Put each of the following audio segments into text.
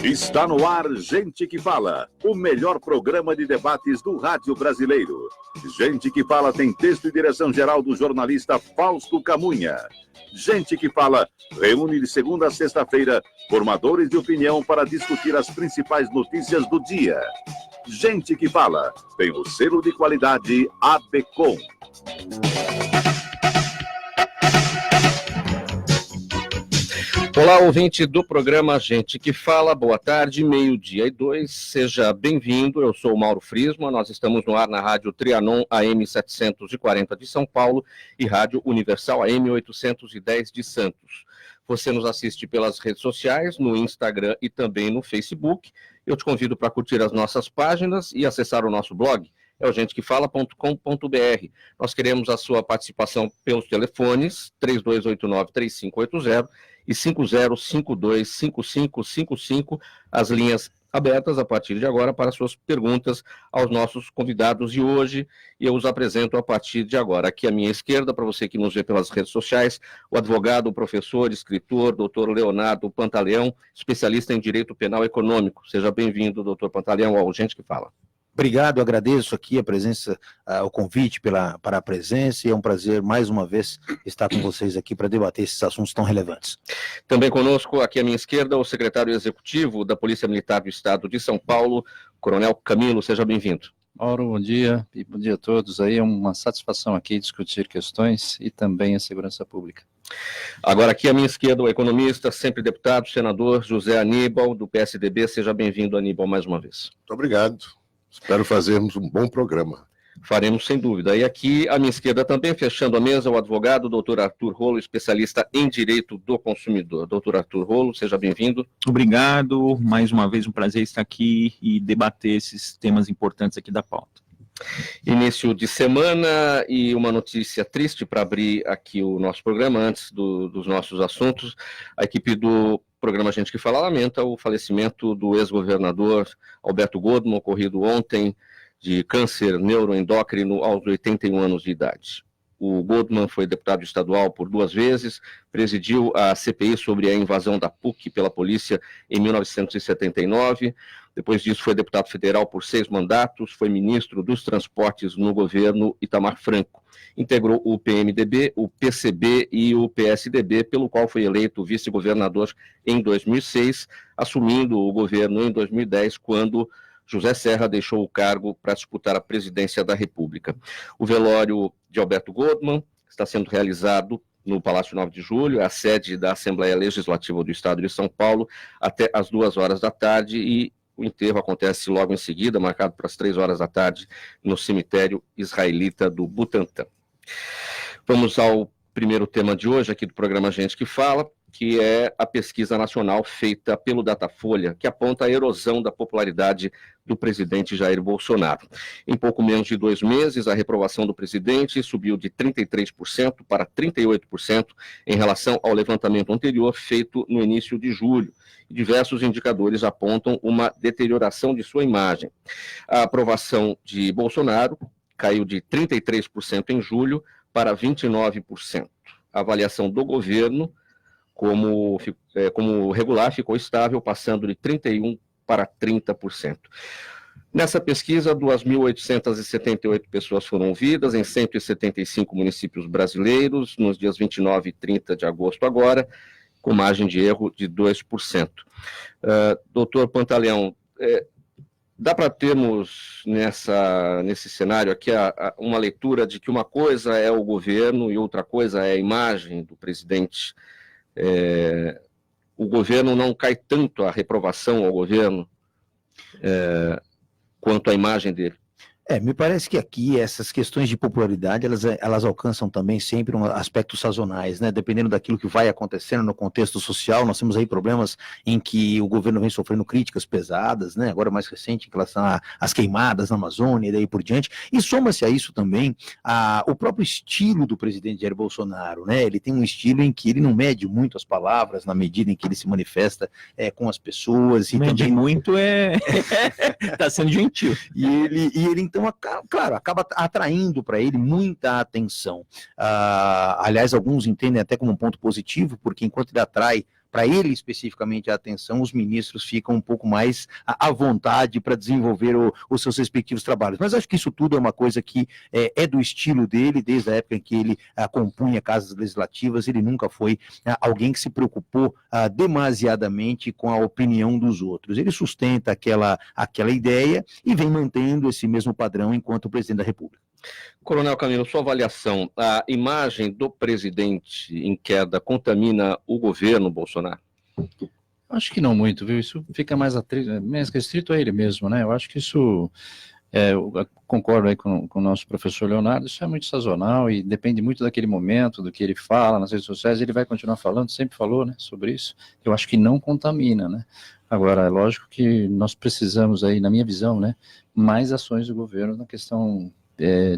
Está no ar Gente que Fala, o melhor programa de debates do rádio brasileiro. Gente que Fala tem texto e direção geral do jornalista Fausto Camunha. Gente que Fala reúne de segunda a sexta-feira formadores de opinião para discutir as principais notícias do dia. Gente que Fala tem o selo de qualidade ABECOM. Olá, ouvinte do programa Gente que Fala, boa tarde, 12:02, seja bem-vindo, eu sou o Mauro Frisman, nós estamos no ar na Rádio Trianon AM 740 de São Paulo e Rádio Universal AM 810 de Santos. Você nos assiste pelas redes sociais, no Instagram e também no Facebook. Eu te convido para curtir as nossas páginas e acessar o nosso blog, é o gentequefala.com.br. Nós queremos a sua participação pelos telefones 3289-3580 e 5052-5555, as linhas abertas a partir de agora para suas perguntas aos nossos convidados de hoje, e eu os apresento a partir de agora. Aqui à minha esquerda, para você que nos vê pelas redes sociais, o advogado, o professor, escritor, doutor Leonardo Pantaleão, especialista em Direito Penal Econômico. Seja bem-vindo, doutor Pantaleão, ao Gente que Fala. Obrigado, agradeço aqui a presença, o convite para a presença, e é um prazer mais uma vez estar com vocês aqui para debater esses assuntos tão relevantes. Também conosco, aqui à minha esquerda, o secretário executivo da Polícia Militar do Estado de São Paulo, Coronel Camilo, seja bem-vindo. Mauro, bom dia, e bom dia a todos aí, é uma satisfação aqui discutir questões e também a segurança pública. Agora aqui à minha esquerda, o economista, sempre deputado, senador José Aníbal, do PSDB, seja bem-vindo, Aníbal, mais uma vez. Muito obrigado. Espero fazermos um bom programa. Faremos, sem dúvida. E aqui, à minha esquerda também, fechando a mesa, o advogado, doutor Arthur Rolo, especialista em Direito do Consumidor. Doutor Arthur Rolo, seja bem-vindo. Obrigado. Mais uma vez, um prazer estar aqui e debater esses temas importantes aqui da pauta. Início de semana e uma notícia triste para abrir aqui o nosso programa, antes dos nossos assuntos. A equipe do programa Gente que Fala lamenta o falecimento do ex-governador Alberto Godman, ocorrido ontem, de câncer neuroendócrino aos 81 anos de idade. O Godman foi deputado estadual por 2 vezes, presidiu a CPI sobre a invasão da PUC pela polícia em 1979, depois disso foi deputado federal por 6 mandatos, foi ministro dos transportes no governo Itamar Franco. Integrou o PMDB, o PCB e o PSDB, pelo qual foi eleito vice-governador em 2006, assumindo o governo em 2010, quando José Serra deixou o cargo para disputar a presidência da República. O velório de Alberto Godman está sendo realizado no Palácio 9 de Julho, é a sede da Assembleia Legislativa do Estado de São Paulo, até às 2h da tarde, e o enterro acontece logo em seguida, marcado para as 3h da tarde, no cemitério israelita do Butantã. Vamos ao primeiro tema de hoje, aqui do programa Gente que Fala, que é a pesquisa nacional feita pelo Datafolha, que aponta a erosão da popularidade do presidente Jair Bolsonaro. Em pouco menos de 2 meses, a reprovação do presidente subiu de 33% para 38% em relação ao levantamento anterior feito no início de julho. Diversos indicadores apontam uma deterioração de sua imagem. A aprovação de Bolsonaro caiu de 33% em julho para 29%. A avaliação do governo como regular ficou estável, passando de 31% para 30%. Nessa pesquisa, 2.878 pessoas foram ouvidas em 175 municípios brasileiros, nos dias 29 e 30 de agosto agora, com margem de erro de 2%. Doutor Pantaleão, dá para termos nesse cenário aqui uma leitura de que uma coisa é o governo e outra coisa é a imagem do presidente? O governo não cai tanto, a reprovação ao governo, quanto a imagem dele. Me parece que aqui essas questões de popularidade, elas alcançam também sempre aspectos sazonais, né? Dependendo daquilo que vai acontecendo no contexto social, nós temos aí problemas em que o governo vem sofrendo críticas pesadas, né? Agora mais recente, em relação às queimadas na Amazônia e daí por diante, e soma-se a isso também o próprio estilo do presidente Jair Bolsonaro, né? Ele tem um estilo em que ele não mede muito as palavras, na medida em que ele se manifesta com as pessoas. E mede também muito, tá sendo gentil. E ele então, claro, acaba atraindo para ele muita atenção. Aliás, alguns entendem até como um ponto positivo, porque enquanto ele atrai para ele especificamente a atenção, os ministros ficam um pouco mais à vontade para desenvolver os seus respectivos trabalhos. Mas acho que isso tudo é uma coisa que é do estilo dele, desde a época em que ele compunha casas legislativas. Ele nunca foi alguém que se preocupou demasiadamente com a opinião dos outros. Ele sustenta aquela ideia e vem mantendo esse mesmo padrão enquanto presidente da República. Coronel Camilo, sua avaliação, a imagem do presidente em queda contamina o governo Bolsonaro? Acho que não muito, viu? Isso fica mais restrito a ele mesmo, né? Eu acho que isso, eu concordo aí com o nosso professor Leonardo, isso é muito sazonal e depende muito daquele momento, do que ele fala nas redes sociais. Ele vai continuar falando, sempre falou, né, sobre isso. Eu acho que não contamina, né? Agora, é lógico que nós precisamos aí, na minha visão, né, mais ações do governo na questão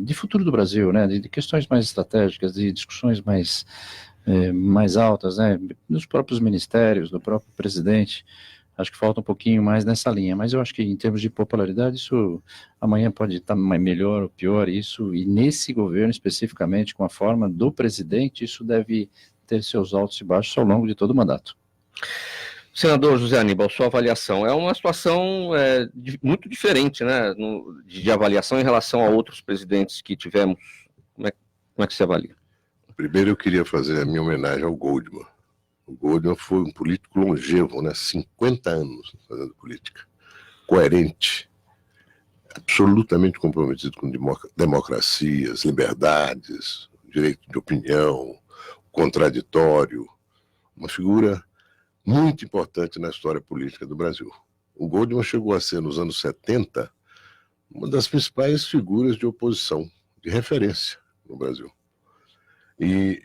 de futuro do Brasil, né, de questões mais estratégicas, de discussões mais altas, né, nos próprios ministérios, do próprio presidente. Acho que falta um pouquinho mais nessa linha, mas eu acho que em termos de popularidade, isso amanhã pode estar melhor ou pior, isso, e nesse governo especificamente, com a forma do presidente, isso deve ter seus altos e baixos ao longo de todo o mandato. Senador José Aníbal, sua avaliação é uma situação muito diferente, né, de avaliação em relação a outros presidentes que tivemos. Como é que você avalia? Primeiro eu queria fazer a minha homenagem ao Goldman. O Goldman foi um político longevo, né? 50 anos fazendo política. Coerente, absolutamente comprometido com democracias, liberdades, direito de opinião, contraditório. Uma figura muito importante na história política do Brasil. O Goldman chegou a ser, nos anos 70, uma das principais figuras de oposição, de referência no Brasil. E,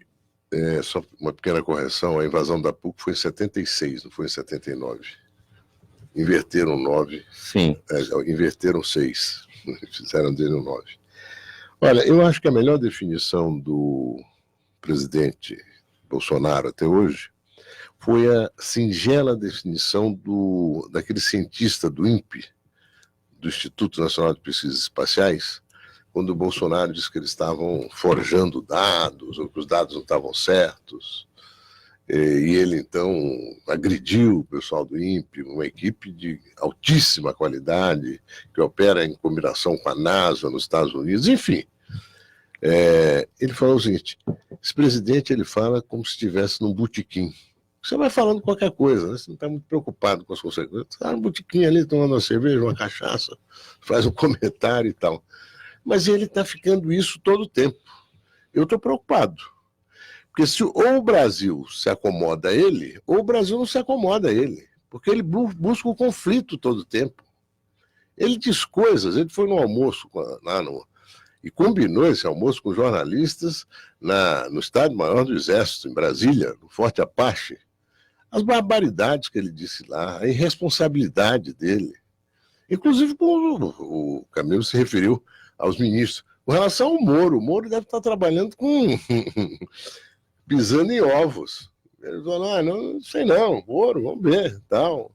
só uma pequena correção, a invasão da PUC foi em 76, não foi em 79. Inverteram 9. Sim. Inverteram 6, fizeram dele um 9. Olha, eu acho que a melhor definição do presidente Bolsonaro até hoje foi a singela definição daquele cientista do INPE, do Instituto Nacional de Pesquisas Espaciais, quando o Bolsonaro disse que eles estavam forjando dados, ou que os dados não estavam certos, e ele então agrediu o pessoal do INPE, uma equipe de altíssima qualidade, que opera em combinação com a NASA nos Estados Unidos, enfim. Ele falou o seguinte: esse presidente, ele fala como se estivesse num botequim. Você vai falando qualquer coisa, né? Você não está muito preocupado com as consequências. Você está no botequim ali, tomando uma cerveja, uma cachaça, faz um comentário e tal. Mas ele está ficando isso todo o tempo. Eu estou preocupado. Porque se ou o Brasil se acomoda a ele, ou o Brasil não se acomoda a ele. Porque ele busca o conflito todo o tempo. Ele diz coisas, ele foi no almoço e combinou esse almoço com jornalistas no Estado-Maior do Exército, em Brasília, no Forte Apache. As barbaridades que ele disse lá, a irresponsabilidade dele. Inclusive, quando o Camilo se referiu aos ministros. Com relação ao Moro, o Moro deve estar trabalhando pisando em ovos. Ele falou, não sei não, Moro, vamos ver, tal.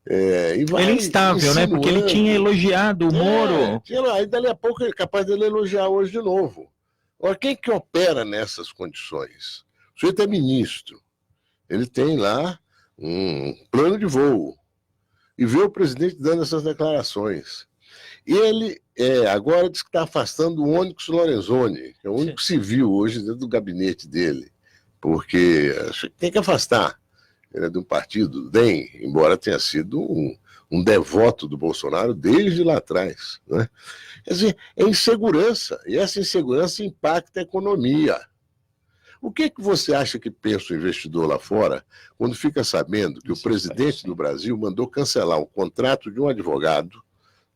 Ele é instável, né? Porque ele tinha elogiado o Moro. Aí dali a pouco é capaz dele elogiar hoje de novo. Agora, quem que opera nessas condições? O sujeito é ministro. Ele tem lá um plano de voo. E vê o presidente dando essas declarações. Ele agora diz que está afastando o Onyx Lorenzoni, que é o único civil hoje dentro do gabinete dele, porque tem que afastar. Ele é de um partido, do DEM, embora tenha sido um devoto do Bolsonaro desde lá atrás. Né? Quer dizer, é insegurança, e essa insegurança impacta a economia. O que você acha que pensa o investidor lá fora quando fica sabendo que o presidente do Brasil mandou cancelar o contrato de um advogado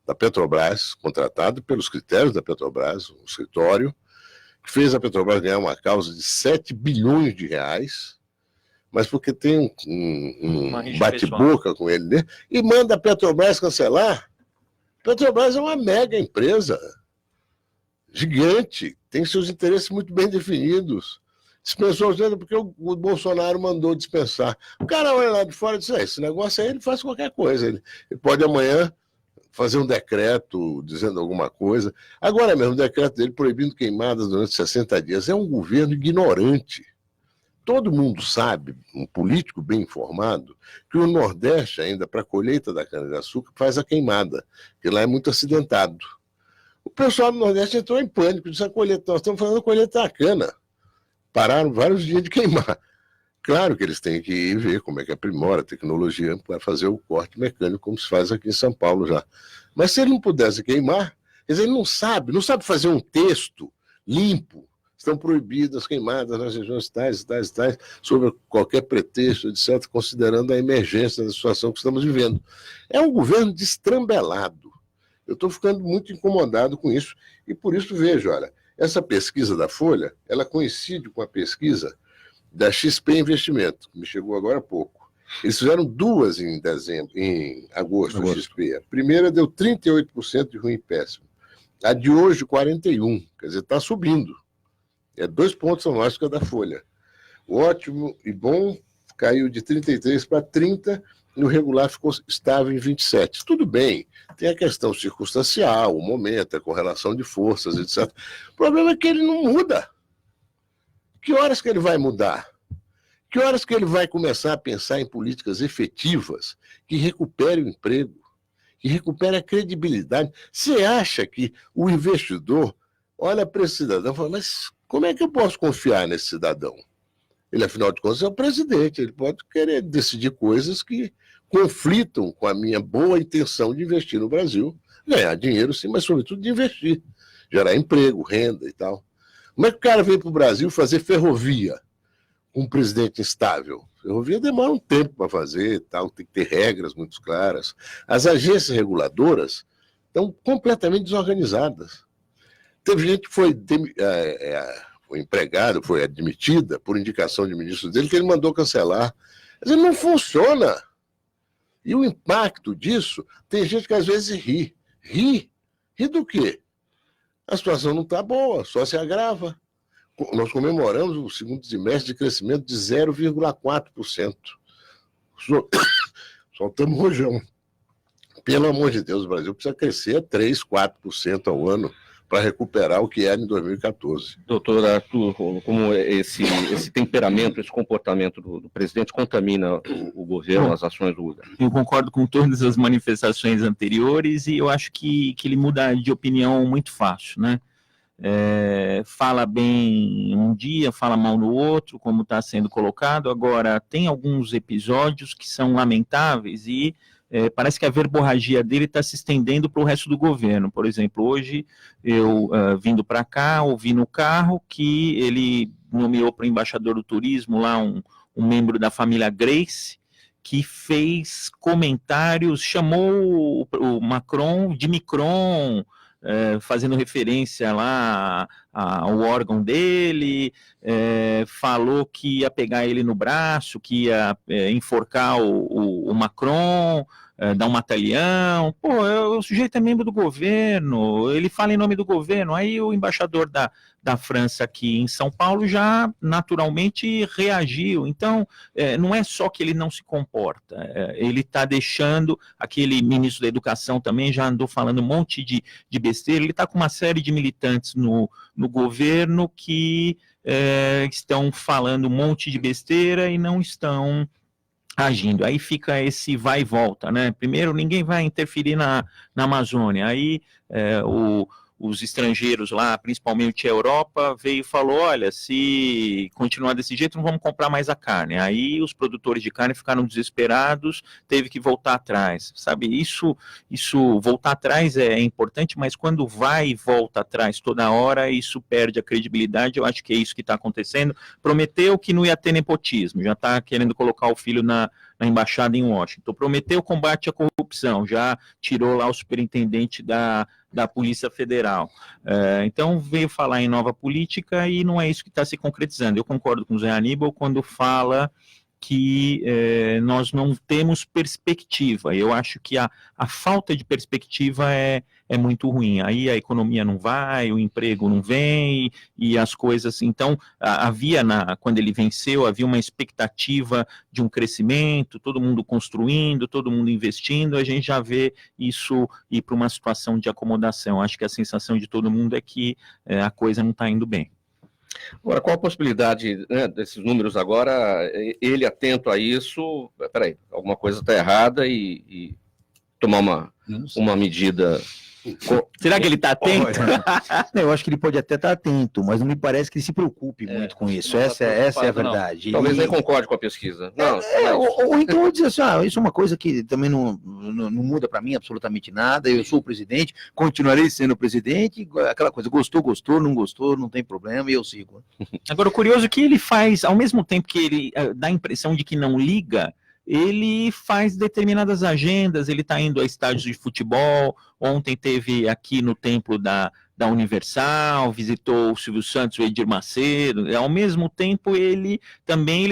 da Petrobras, contratado pelos critérios da Petrobras, um escritório, que fez a Petrobras ganhar uma causa de 7 bilhões de reais, mas porque tem um bate-boca com ele, né? E manda a Petrobras cancelar. A Petrobras é uma mega empresa, gigante, tem seus interesses muito bem definidos. Dispensou porque o Bolsonaro mandou dispensar. O cara olha lá de fora e diz, esse negócio aí ele faz qualquer coisa. Ele pode amanhã fazer um decreto dizendo alguma coisa. Agora mesmo, o decreto dele proibindo queimadas durante 60 dias. É um governo ignorante. todo mundo sabe, um político bem informado, que o Nordeste, ainda para a colheita da cana-de-açúcar, faz a queimada, porque lá é muito acidentado. O pessoal do Nordeste entrou em pânico, disse: nós estamos fazendo a colheita da cana. Pararam vários dias de queimar. Claro que eles têm que ir ver como é que aprimora a tecnologia para fazer o corte mecânico, como se faz aqui em São Paulo já. Mas se ele não pudesse queimar, quer dizer, ele não sabe fazer um texto limpo. Estão proibidas queimadas nas regiões tais, sob qualquer pretexto, etc., considerando a emergência da situação que estamos vivendo. É um governo destrambelado. Eu estou ficando muito incomodado com isso, e por isso vejo, olha, essa pesquisa da Folha, ela coincide com a pesquisa da XP Investimento, que me chegou agora há pouco. Eles fizeram duas em agosto. A XP. A primeira deu 38% de ruim e péssimo. A de hoje, 41%. Quer dizer, está subindo. É 2 pontos a mais que a da Folha. O ótimo e bom caiu de 33 para 30 e o regular ficou estável em 27. Tudo bem, tem a questão circunstancial, o momento, a correlação de forças, etc. O problema é que ele não muda. Que horas que ele vai mudar? Que horas que ele vai começar a pensar em políticas efetivas que recuperem o emprego, que recuperem a credibilidade? Você acha que o investidor olha para esse cidadão e fala: mas como é que eu posso confiar nesse cidadão? Ele, afinal de contas, é o presidente, ele pode querer decidir coisas que conflitam com a minha boa intenção de investir no Brasil, ganhar dinheiro, sim, mas sobretudo de investir, gerar emprego, renda e tal. Como é que o cara vem para o Brasil fazer ferrovia com um presidente instável? Ferrovia demora um tempo para fazer e tal, tem que ter regras muito claras. As agências reguladoras estão completamente desorganizadas. Teve gente que foi empregado, foi admitida por indicação de ministro dele, que ele mandou cancelar. Quer dizer, não funciona. E o impacto disso, tem gente que às vezes ri. Ri do quê? A situação não está boa, só se agrava. Nós comemoramos o segundo trimestre de crescimento de 0,4%. Soltamos rojão. Pelo amor de Deus, o Brasil precisa crescer 3%, 4% ao ano para recuperar o que era em 2014. Doutor Arthur, como esse temperamento, esse comportamento do presidente contamina o governo, as ações do governo? Eu concordo com todas as manifestações anteriores e eu acho que ele muda de opinião muito fácil, né? Fala bem um dia, fala mal no outro, como está sendo colocado. Agora, tem alguns episódios que são lamentáveis e parece que a verborragia dele está se estendendo para o resto do governo. Por exemplo, hoje eu, vindo para cá, ouvi no carro que ele nomeou para o embaixador do turismo lá um membro da família Grace, que fez comentários, chamou o Macron de Micron, fazendo referência lá ao órgão dele, falou que ia pegar ele no braço, que ia enforcar o Macron, dar um mata-leão. Pô, o sujeito é membro do governo, ele fala em nome do governo. Aí o embaixador da França aqui em São Paulo já naturalmente reagiu. Então, não é só que ele não se comporta, ele está deixando, aquele ministro da Educação também já andou falando um monte de besteira, ele está com uma série de militantes no governo que estão falando um monte de besteira e não estão agindo. Aí fica esse vai e volta, né? Primeiro, ninguém vai interferir na Amazônia. Aí os estrangeiros lá, principalmente a Europa, veio e falou: olha, se continuar desse jeito, não vamos comprar mais a carne. Aí os produtores de carne ficaram desesperados, teve que voltar atrás. Sabe, isso voltar atrás é importante, mas quando vai e volta atrás toda hora, isso perde a credibilidade. Eu acho que é isso que está acontecendo. Prometeu que não ia ter nepotismo, já está querendo colocar o filho na embaixada em Washington. Prometeu combate à corrupção, já tirou lá o superintendente da Polícia Federal. Então veio falar em nova política e não é isso que está se concretizando. Eu concordo com o Zé Aníbal quando fala que nós não temos perspectiva. Eu acho que a falta de perspectiva é muito ruim. Aí a economia não vai, o emprego não vem e as coisas. Então, havia, quando ele venceu, havia uma expectativa de um crescimento, todo mundo construindo, todo mundo investindo. A gente já vê isso ir para uma situação de acomodação. Acho que a sensação de todo mundo é que a coisa não está indo bem. Agora, qual a possibilidade, né, desses números agora, ele atento a isso, peraí, alguma coisa está errada e tomar uma medida... Será que ele está atento? Eu acho que ele pode até estar atento, mas não me parece que ele se preocupe muito com isso. Essa é a verdade. Talvez nem concorde com a pesquisa. Não, ou então eu dizer assim, isso é uma coisa que também não muda para mim absolutamente nada, eu sou o presidente, continuarei sendo o presidente, aquela coisa, gostou, não tem problema, e eu sigo. Agora, o curioso é que ele faz, ao mesmo tempo que ele dá a impressão de que não liga, ele faz determinadas agendas, ele está indo a estádios de futebol, ontem teve aqui no templo da Universal, visitou o Silvio Santos, o Edir Macedo, ao mesmo tempo ele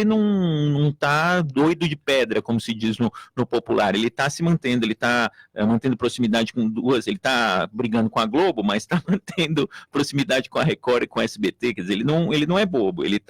não está doido de pedra, como se diz no popular, ele está se mantendo, ele está mantendo proximidade com duas, ele está brigando com a Globo, mas está mantendo proximidade com a Record e com a SBT, quer dizer, ele não é bobo, ele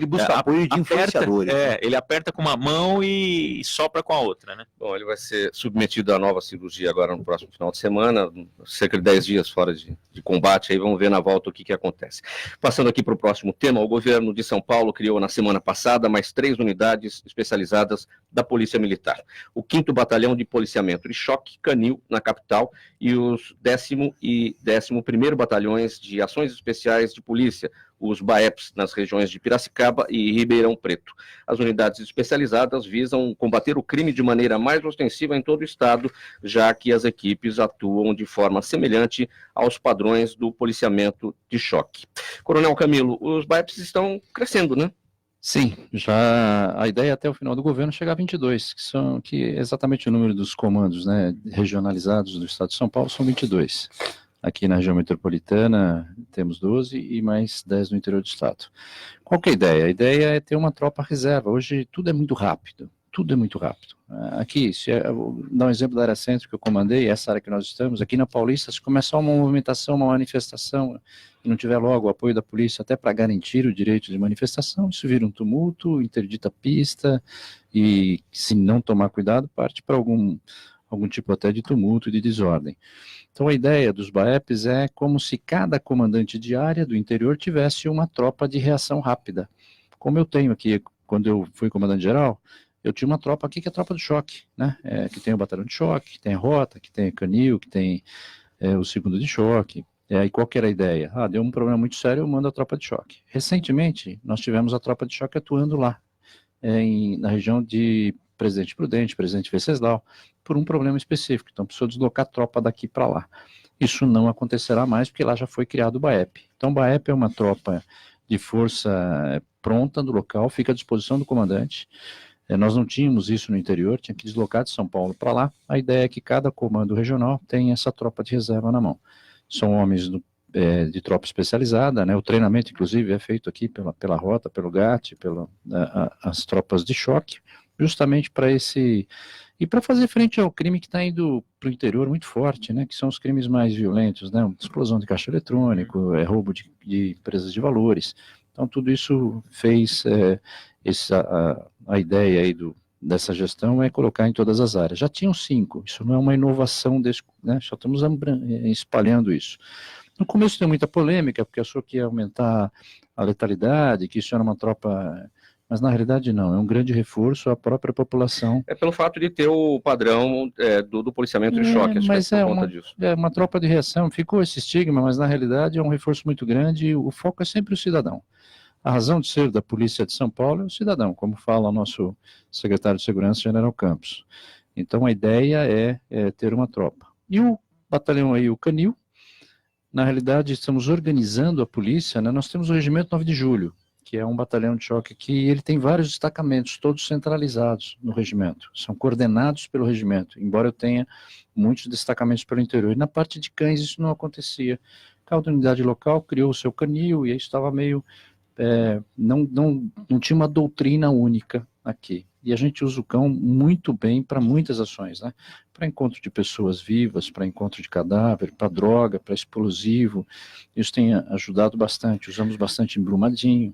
busca apoio de influenciadores. Ele aperta com uma mão e sopra com a outra, né? Bom, ele vai ser submetido à nova cirurgia agora no próximo final de semana, cerca de 10 dias fora de combate, aí vamos ver na volta o que acontece. Passando aqui para o próximo tema, o governo de São Paulo criou na semana passada mais 3 unidades especializadas da Polícia Militar. O 5º Batalhão de Policiamento de Choque, Canil, na capital, e os 10º e 11º Batalhões de Ações Especiais de Polícia, os BAEPs, nas regiões de Piracicaba e Ribeirão Preto. As unidades especializadas visam combater o crime de maneira mais ostensiva em todo o estado, já que as equipes atuam de forma semelhante aos padrões do policiamento de choque. Coronel Camilo, os BAEPs estão crescendo, né? Sim, já a ideia até o final do governo é chegar a 22, que é exatamente o número dos comandos, né, regionalizados do estado de São Paulo, são 22. Aqui na região metropolitana temos 12 e mais 10 no interior do estado. Qual que é a ideia? A ideia é ter uma tropa reserva. Hoje tudo é muito rápido, Aqui, vou dar um exemplo da área centro que eu comandei, essa área que nós estamos, aqui na Paulista, se começar uma movimentação, uma manifestação, e não tiver logo o apoio da polícia até para garantir o direito de manifestação, isso vira um tumulto, interdita a pista, e se não tomar cuidado, parte para algum tipo até de tumulto e de desordem. Então a ideia dos BAEPs é como se cada comandante de área do interior tivesse uma tropa de reação rápida. Como eu tenho aqui, quando eu fui comandante-geral, eu tinha uma tropa aqui que é a tropa de choque, né? Que tem o batalhão de choque, que tem a rota, que tem a canil, que tem o 2º de choque. E qual que era a ideia? Deu um problema muito sério, eu mando a tropa de choque. Recentemente, nós tivemos a tropa de choque atuando lá, na região de Presidente Prudente, Presidente Venceslau, por um problema específico, então precisou deslocar a tropa daqui para lá. Isso não acontecerá mais, porque lá já foi criado o BAEP. Então o BAEP é uma tropa de força pronta no local, fica à disposição do comandante. Nós não tínhamos isso no interior, tinha que deslocar de São Paulo para lá. A ideia é que cada comando regional tenha essa tropa de reserva na mão. São homens de tropa especializada, né? O treinamento, inclusive, é feito aqui pela rota, pelo GAT, as tropas de choque, justamente para e para fazer frente ao crime que está indo para o interior muito forte, né, que são os crimes mais violentos, né, explosão de caixa eletrônico, roubo de empresas de valores. Então tudo isso fez a ideia aí dessa gestão é colocar em todas as áreas. Já tinham 5, isso não é uma inovação, né, só estamos espalhando isso. No começo tem muita polêmica, porque achou que ia aumentar a letalidade, que isso era uma tropa... Mas na realidade não, é um grande reforço à própria população. É pelo fato de ter o padrão do policiamento de choque, acho mas que é por conta disso. É uma tropa de reação, ficou esse estigma, mas na realidade é um reforço muito grande e o foco é sempre o cidadão. A razão de ser da Polícia de São Paulo é o cidadão, como fala o nosso secretário de Segurança, General Campos. Então a ideia é ter uma tropa. E o batalhão aí, o Canil, na realidade estamos organizando a polícia, né? Nós temos o Regimento 9 de Julho, que é um batalhão de choque aqui, e ele tem vários destacamentos, todos centralizados no regimento, são coordenados pelo regimento, embora eu tenha muitos destacamentos pelo interior. E na parte de cães isso não acontecia. Cada unidade local criou o seu canil, e aí estava meio... não tinha uma doutrina única aqui. E a gente usa o cão muito bem para muitas ações, né? Para encontro de pessoas vivas, para encontro de cadáver, para droga, para explosivo. Isso tem ajudado bastante. Usamos bastante embrumadinho.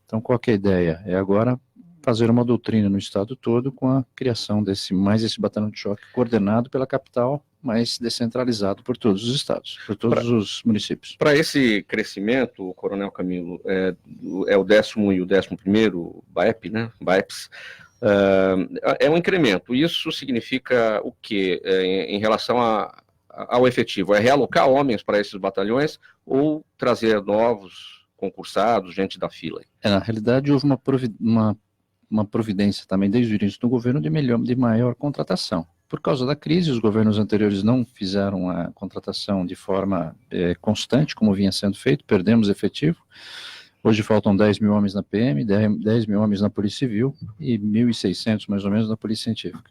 Então, qual que é a ideia? É agora fazer uma doutrina no estado todo com a criação desse batalhão de choque coordenado pela capital, mas descentralizado por todos os estados, por todos os municípios. Para esse crescimento, Coronel Camilo, é o 10º e o 11º BAEP, né? BAEPs, é um incremento. Isso significa o quê em relação ao efetivo? É realocar homens para esses batalhões ou trazer novos concursados, gente da fila? Na realidade, houve uma providência também desde o início do governo de maior contratação. Por causa da crise, os governos anteriores não fizeram a contratação de forma constante, como vinha sendo feito, perdemos efetivo. Hoje faltam 10 mil homens na PM, 10 mil homens na Polícia Civil e 1.600 mais ou menos na Polícia Científica.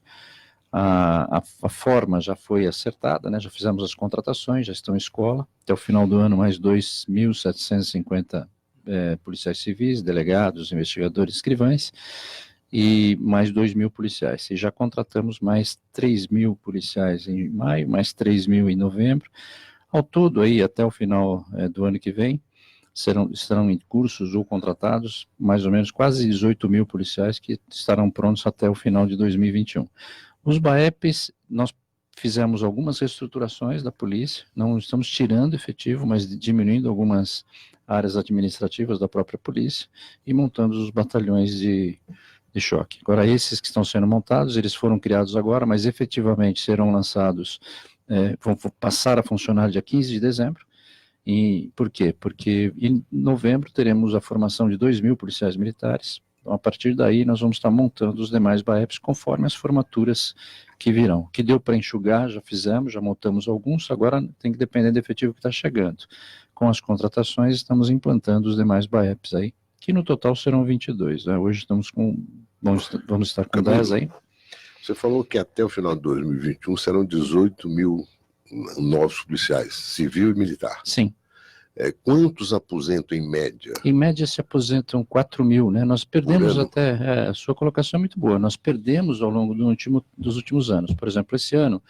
A forma já foi acertada, né? Já fizemos as contratações, já estão em escola. Até o final do ano, mais 2.750 policiais civis, delegados, investigadores, escrivães, e mais 2.000 policiais. E já contratamos mais 3.000 policiais em maio, mais 3.000 em novembro. Ao todo, aí, até o final do ano que vem, estarão em cursos ou contratados mais ou menos quase 18.000 policiais que estarão prontos até o final de 2021. Os BAEPs, nós fizemos algumas reestruturações da polícia, não estamos tirando efetivo, mas diminuindo algumas áreas administrativas da própria polícia e montando os batalhões de choque. Agora, esses que estão sendo montados, eles foram criados agora, mas efetivamente serão lançados, vão passar a funcionar dia 15 de dezembro. E por quê? Porque em novembro teremos a formação de 2.000 policiais militares. Então, a partir daí, nós vamos estar montando os demais BAEPs conforme as formaturas que virão. O que deu para enxugar, já fizemos, já montamos alguns, agora tem que depender do efetivo que está chegando. Com as contratações, estamos implantando os demais BAEPs aí, que no total serão 22. Né? Hoje vamos estar com 10 aí. Você falou que até o final de 2021 serão 18.000 novos policiais, civil e militar. Sim. Quantos aposentam em média? Em média se aposentam 4.000, né? Nós perdemos até, a sua colocação é muito boa, nós perdemos ao longo dos últimos anos. Por exemplo, esse ano,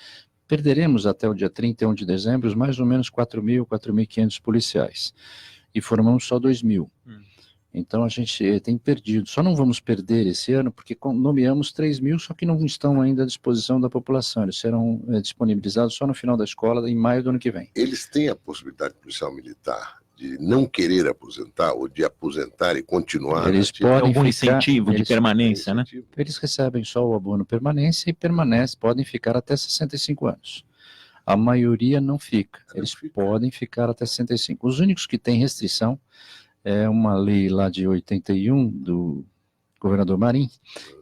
perderemos até o dia 31 de dezembro mais ou menos 4.000, 4.500 policiais. E formamos só 2.000. Então a gente tem perdido, só não vamos perder esse ano porque nomeamos 3.000, só que não estão ainda à disposição da população, eles serão disponibilizados só no final da escola, em maio do ano que vem. Eles têm a possibilidade, policial militar, de não querer aposentar ou de aposentar e continuar? Eles podem algum incentivo de permanência, né? Eles recebem só o abono permanência e podem ficar até 65 anos. A maioria não fica, eles podem ficar até 65. Os únicos que têm restrição é uma lei lá de 81 do governador Marim,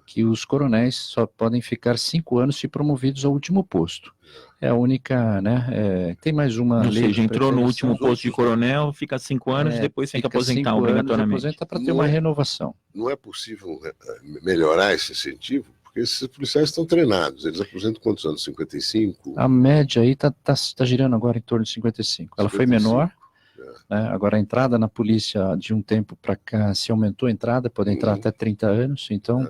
que os coronéis só podem ficar 5 anos se promovidos ao último posto. É a única, né? Tem mais uma lei. Ou seja, entrou no último posto de coronel, fica 5 anos, depois tem que aposentar obrigatoriamente. Aposenta para ter uma renovação. Não é possível melhorar esse incentivo? Porque esses policiais estão treinados, eles aposentam quantos anos? 55? A média aí tá girando agora em torno de 55. Ela foi menor. Agora a entrada na polícia de um tempo para cá se aumentou a entrada, pode entrar até 30 anos, então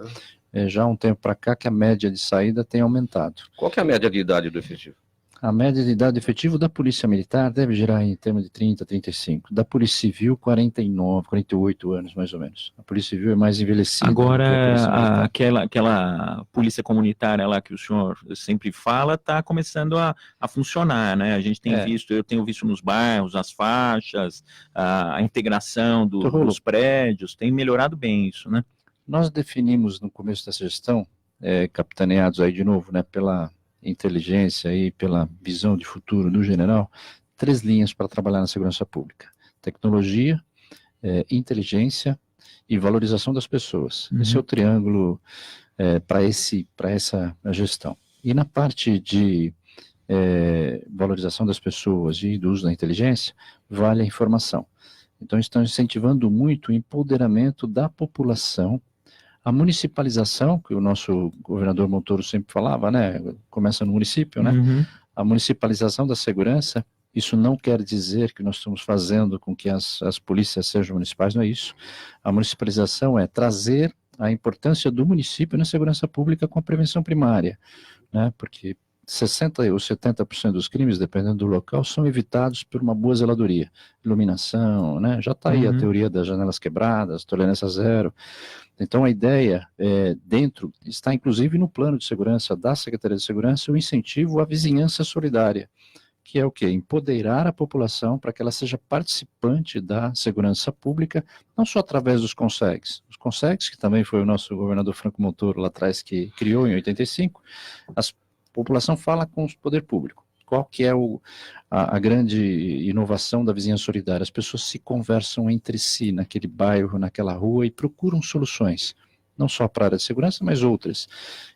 já há um tempo para cá que a média de saída tem aumentado. Qual que é a média de idade do efetivo? A média de idade efetiva da Polícia Militar deve girar em termos de 30, 35. Da Polícia Civil, 49, 48 anos, mais ou menos. A Polícia Civil é mais envelhecida. Agora, aquela polícia comunitária lá que o senhor sempre fala, está começando a funcionar, né? A gente tem visto, eu tenho visto nos bairros, as faixas, a integração dos prédios, tem melhorado bem isso, né? Nós definimos no começo dessa gestão, capitaneados aí de novo, né, pela inteligência e pela visão de futuro do general, 3 linhas para trabalhar na segurança pública: tecnologia, inteligência e valorização das pessoas. Esse é o triângulo para essa gestão. E na parte de valorização das pessoas e do uso da inteligência, vale a informação. Então estamos incentivando muito o empoderamento da população. A municipalização, que o nosso governador Montoro sempre falava, né, começa no município, né, a municipalização da segurança, isso não quer dizer que nós estamos fazendo com que as polícias sejam municipais, não é isso. A municipalização é trazer a importância do município na segurança pública com a prevenção primária, né, porque 60% ou 70% dos crimes, dependendo do local, são evitados por uma boa zeladoria, iluminação, né? Já está aí a teoria das janelas quebradas, tolerância zero. Então, a ideia está inclusive no plano de segurança da Secretaria de Segurança, o incentivo à vizinhança solidária, que é o quê? Empoderar a população para que ela seja participante da segurança pública, não só através dos CONSEGs. Os CONSEGs, que também foi o nosso governador Franco Montoro lá atrás que criou em 85, a população fala com o poder público. Qual que é a grande inovação da vizinhança solidária? As pessoas se conversam entre si naquele bairro, naquela rua e procuram soluções, não só para a área de segurança, mas outras.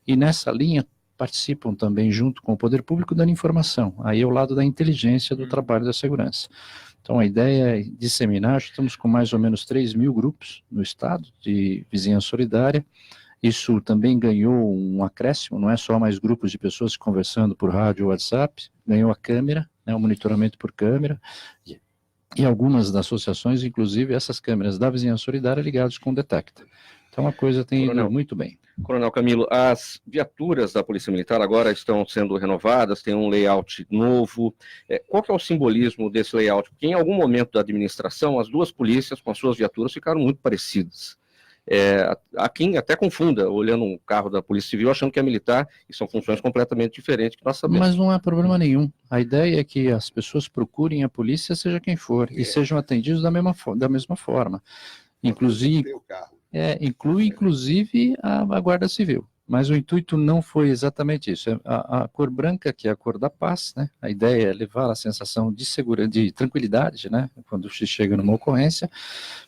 E nessa linha participam também junto com o poder público dando informação. Aí é o lado da inteligência do trabalho da segurança. Então a ideia é disseminar, estamos com mais ou menos 3.000 grupos no estado de vizinhança solidária. Isso também ganhou um acréscimo, não é só mais grupos de pessoas conversando por rádio ou WhatsApp, ganhou a câmera, né, o monitoramento por câmera, e algumas das associações, inclusive essas câmeras da vizinhança solidária ligadas com o Detecta. Então a coisa tem ido muito bem. Coronel Camilo, as viaturas da Polícia Militar agora estão sendo renovadas, tem um layout novo. Qual que é o simbolismo desse layout? Porque em algum momento da administração, as duas polícias com as suas viaturas ficaram muito parecidas. Há quem até confunda, olhando um carro da Polícia Civil, achando que é militar, e são funções completamente diferentes que nós sabemos. Mas não há problema nenhum. A ideia é que as pessoas procurem a polícia, seja quem for, e sejam atendidos da mesma forma. Inclusive, inclui inclusive a Guarda Civil. Mas o intuito não foi exatamente isso. A cor branca, que é a cor da paz, né? A ideia é levar a sensação de segurança, de tranquilidade, né? Quando se chega numa ocorrência,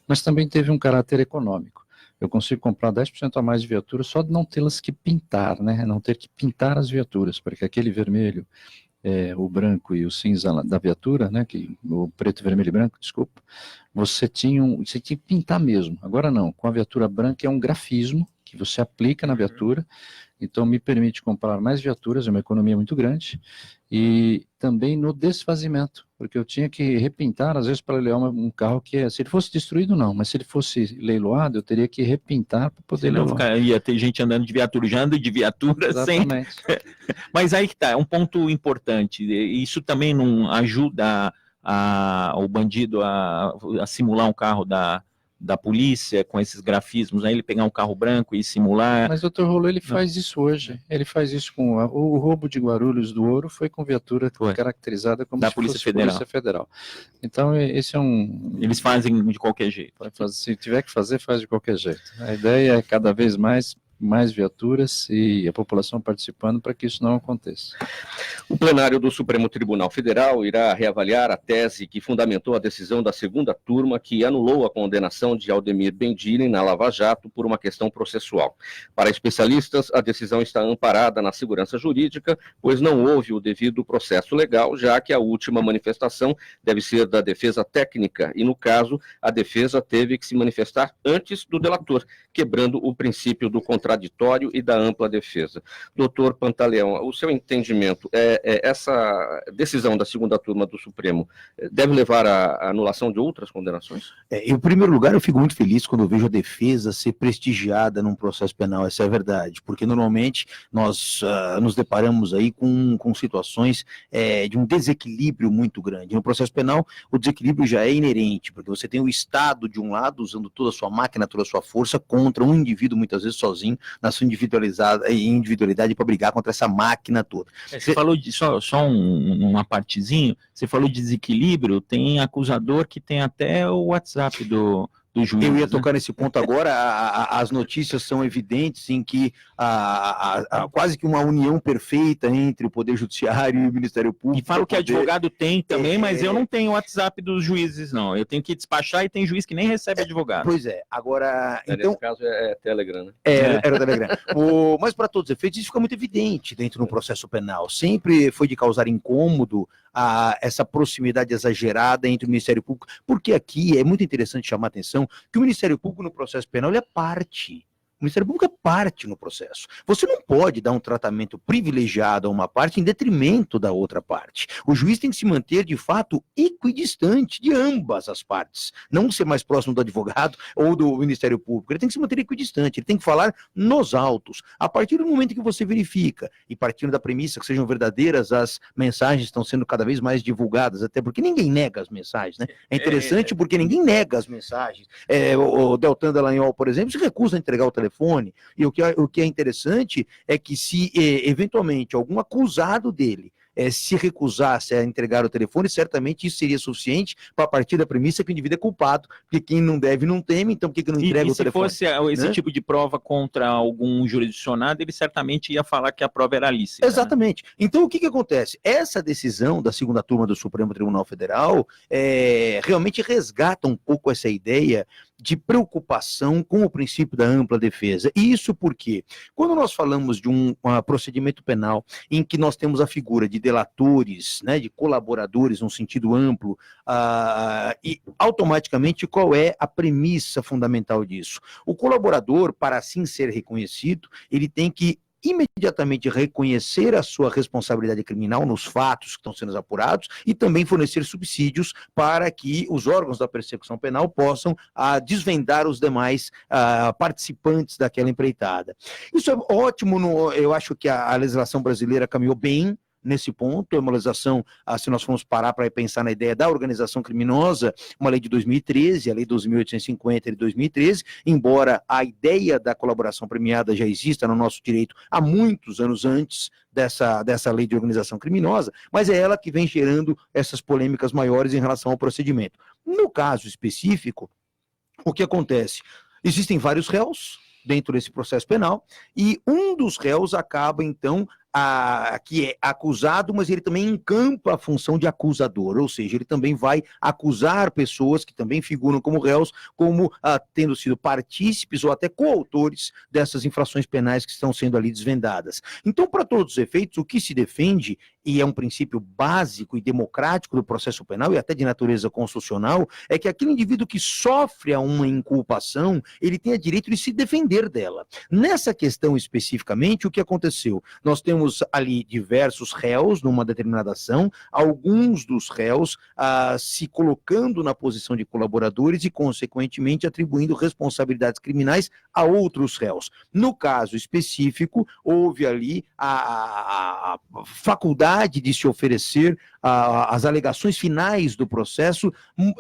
mas também teve um caráter econômico. Eu consigo comprar 10% a mais de viaturas só de não tê-las que pintar, né? Não ter que pintar as viaturas, porque aquele vermelho, o branco e o cinza da viatura, né? O preto, vermelho e branco, desculpa, você tinha que pintar mesmo. Agora não, com a viatura branca é um grafismo que você aplica na viatura, então me permite comprar mais viaturas, é uma economia muito grande, e também no desfazimento, porque eu tinha que repintar, às vezes, para leiloar um carro que, se ele fosse destruído, não, mas se ele fosse leiloado, eu teria que repintar para poder leiloar. Ia ter gente andando de viatura, já anda de viatura. Exatamente. Mas aí que tá, é um ponto importante, isso também não ajuda o bandido a simular um carro da polícia com esses grafismos, aí ele pegar um carro branco e simular. Mas, doutor Rolô, ele faz isso hoje. Ele faz isso com o roubo de Guarulhos do Ouro, foi com viatura caracterizada como da se Polícia fosse Federal. Polícia Federal. Então, esse é um... Eles fazem de qualquer jeito. Se tiver que fazer, faz de qualquer jeito. A ideia é cada vez mais viaturas e a população participando para que isso não aconteça. O plenário do Supremo Tribunal Federal irá reavaliar a tese que fundamentou a decisão da segunda turma que anulou a condenação de Aldemir Bendini na Lava Jato por uma questão processual. Para especialistas, a decisão está amparada na segurança jurídica, pois não houve o devido processo legal, já que a última manifestação deve ser da defesa técnica e, no caso, a defesa teve que se manifestar antes do delator, quebrando o princípio do contraditório e da ampla defesa. Doutor Pantaleão, o seu entendimento, essa decisão da segunda turma do Supremo deve levar à anulação de outras condenações? Em primeiro lugar, eu fico muito feliz quando eu vejo a defesa ser prestigiada num processo penal, essa é a verdade, porque normalmente nós nos deparamos aí com situações de um desequilíbrio muito grande. No processo penal, o desequilíbrio já é inerente, porque você tem o Estado de um lado usando toda a sua máquina, toda a sua força contra um indivíduo muitas vezes sozinho, na sua individualidade para brigar contra essa máquina toda. Você falou de só uma partezinha, você falou de desequilíbrio, tem acusador que tem até o WhatsApp do juiz. Eu ia tocar nesse ponto agora, as notícias são evidentes em que quase que uma união perfeita entre o Poder Judiciário e o Ministério Público. E falo que advogado tem também, mas eu não tenho o WhatsApp dos juízes, não. Eu tenho que despachar e tem juiz que nem recebe advogado. Pois é, agora... Então, nesse caso é Telegram, né? Era o Telegram. Mas para todos os efeitos, isso fica muito evidente dentro do processo penal. Sempre foi de causar incômodo essa proximidade exagerada entre o Ministério Público, porque aqui é muito interessante chamar a atenção que o Ministério Público no processo penal ele é parte O Ministério Público é parte no processo. Você não pode dar um tratamento privilegiado a uma parte em detrimento da outra parte. O juiz tem que se manter, de fato, equidistante de ambas as partes. Não ser mais próximo do advogado ou do Ministério Público. Ele tem que se manter equidistante, ele tem que falar nos autos. A partir do momento que você verifica, e partindo da premissa que sejam verdadeiras, as mensagens estão sendo cada vez mais divulgadas, até porque ninguém nega as mensagens, né? É interessante porque ninguém nega as mensagens. O Deltan Dallagnol, por exemplo, se recusa a entregar o telefone, e o que é interessante é que se eventualmente algum acusado dele se recusasse a entregar o telefone, certamente isso seria suficiente para partir da premissa que o indivíduo é culpado, porque quem não deve não teme, então por que não entrega o telefone? Se fosse esse tipo de prova contra algum jurisdicionado, ele certamente ia falar que a prova era lícita. Exatamente. Né? Então o que acontece? Essa decisão da segunda turma do Supremo Tribunal Federal realmente resgata um pouco essa ideia de preocupação com o princípio da ampla defesa. E isso porque, quando nós falamos de um procedimento penal em que nós temos a figura de delatores, né, de colaboradores num sentido amplo, e automaticamente qual é a premissa fundamental disso? O colaborador, para assim ser reconhecido, ele tem que imediatamente reconhecer a sua responsabilidade criminal nos fatos que estão sendo apurados e também fornecer subsídios para que os órgãos da persecução penal possam desvendar os demais participantes daquela empreitada. Isso é ótimo, eu acho que a legislação brasileira caminhou bem nesse ponto. É uma legislação, se nós formos parar para pensar na ideia da organização criminosa, uma lei de 2013, a lei 12.850 de 2013, embora a ideia da colaboração premiada já exista no nosso direito há muitos anos antes dessa lei de organização criminosa, mas é ela que vem gerando essas polêmicas maiores em relação ao procedimento. No caso específico, o que acontece? Existem vários réus dentro desse processo penal, e um dos réus acaba, então, que é acusado, mas ele também encampa a função de acusador, ou seja, ele também vai acusar pessoas que também figuram como réus, como tendo sido partícipes ou até coautores dessas infrações penais que estão sendo ali desvendadas. Então, para todos os efeitos, o que se defende, e é um princípio básico e democrático do processo penal e até de natureza constitucional, é que aquele indivíduo que sofre uma inculpação, ele tenha direito de se defender dela. Nessa questão especificamente, o que aconteceu? Nós temos ali diversos réus numa determinada ação, alguns dos réus se colocando na posição de colaboradores e, consequentemente, atribuindo responsabilidades criminais a outros réus. No caso específico, houve ali a faculdade de se oferecer as alegações finais do processo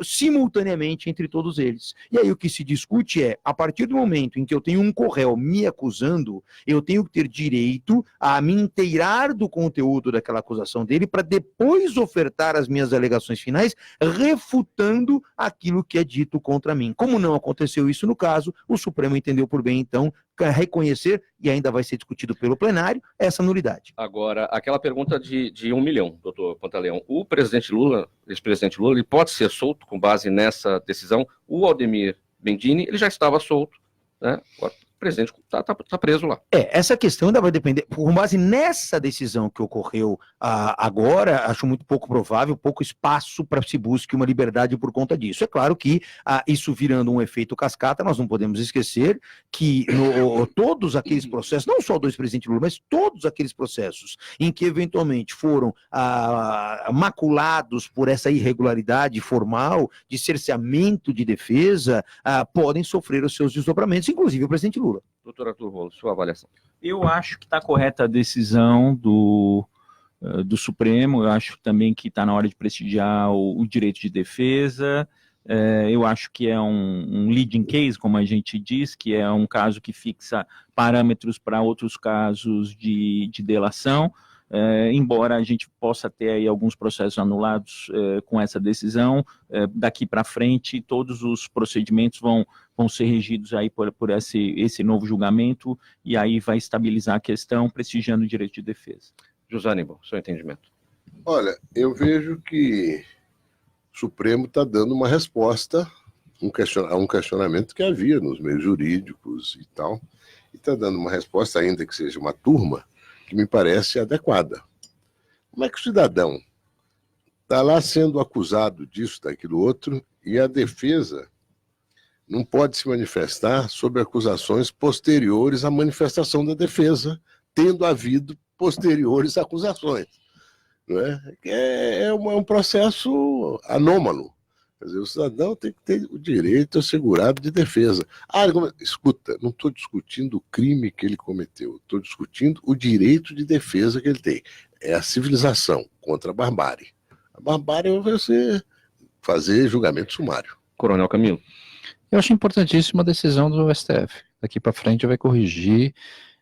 simultaneamente entre todos eles. E aí o que se discute é, a partir do momento em que eu tenho um corréu me acusando, eu tenho que ter direito a me inteirar do conteúdo daquela acusação dele para depois ofertar as minhas alegações finais, refutando aquilo que é dito contra mim. Como não aconteceu isso no caso, o Supremo entendeu por bem, então, reconhecer, e ainda vai ser discutido pelo plenário, essa nulidade. Agora, aquela pergunta de 1 milhão, doutor Pantaleão. O presidente Lula, ex-presidente Lula, ele pode ser solto com base nessa decisão? O Aldemir Bendini, ele já estava solto, né? Agora, o presidente está preso lá. Essa questão ainda vai depender, com base nessa decisão que ocorreu agora, acho muito pouco provável, pouco espaço para se busque uma liberdade por conta disso. É claro que isso virando um efeito cascata, nós não podemos esquecer que todos aqueles processos, não só do ex-presidente Lula, mas todos aqueles processos em que eventualmente foram maculados por essa irregularidade formal de cerceamento de defesa, podem sofrer os seus desdobramentos, inclusive o presidente Lula. Doutor Arthur Rolos, sua avaliação. Eu acho que está correta a decisão do Supremo, eu acho também que está na hora de prestigiar o direito de defesa, eu acho que é um leading case, como a gente diz, que é um caso que fixa parâmetros para outros casos de delação, embora a gente possa ter aí alguns processos anulados com essa decisão, daqui para frente todos os procedimentos vão ser regidos aí por esse novo julgamento, e aí vai estabilizar a questão, prestigiando o direito de defesa. José Aníbal, seu entendimento. Olha, eu vejo que o Supremo está dando uma resposta a um questionamento que havia nos meios jurídicos e tal, e está dando uma resposta, ainda que seja uma turma, que me parece adequada. Como é que o cidadão está lá sendo acusado disso, daquilo outro, e a defesa não pode se manifestar sobre acusações posteriores à manifestação da defesa, tendo havido posteriores acusações. Não é? É um processo anômalo. Quer dizer, o cidadão tem que ter o direito assegurado de defesa. Escuta, não estou discutindo o crime que ele cometeu, estou discutindo o direito de defesa que ele tem. É a civilização contra a barbárie. A barbárie é você fazer julgamento sumário. Coronel Camilo. Eu acho importantíssima a decisão do STF. Daqui para frente vai corrigir,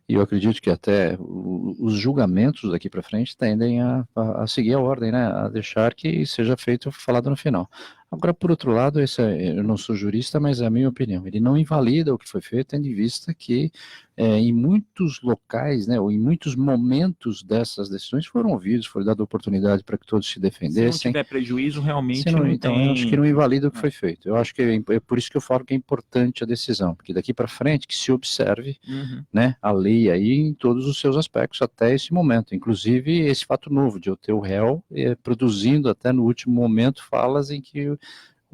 e eu acredito que até os julgamentos daqui para frente tendem a seguir a ordem, né? A deixar que seja feito falado no final. Agora, por outro lado, eu não sou jurista, mas é a minha opinião. Ele não invalida o que foi feito, tendo em vista que em muitos locais, né, ou em muitos momentos dessas decisões foram ouvidos, foi dada oportunidade para que todos se defendessem. Se não tiver prejuízo, realmente então, tem... eu acho que não invalida o que foi feito. Eu acho que é por isso que eu falo que é importante a decisão, porque daqui para frente que se observe né, a lei aí em todos os seus aspectos até esse momento, inclusive esse fato novo de eu ter o réu produzindo até no último momento falas em que o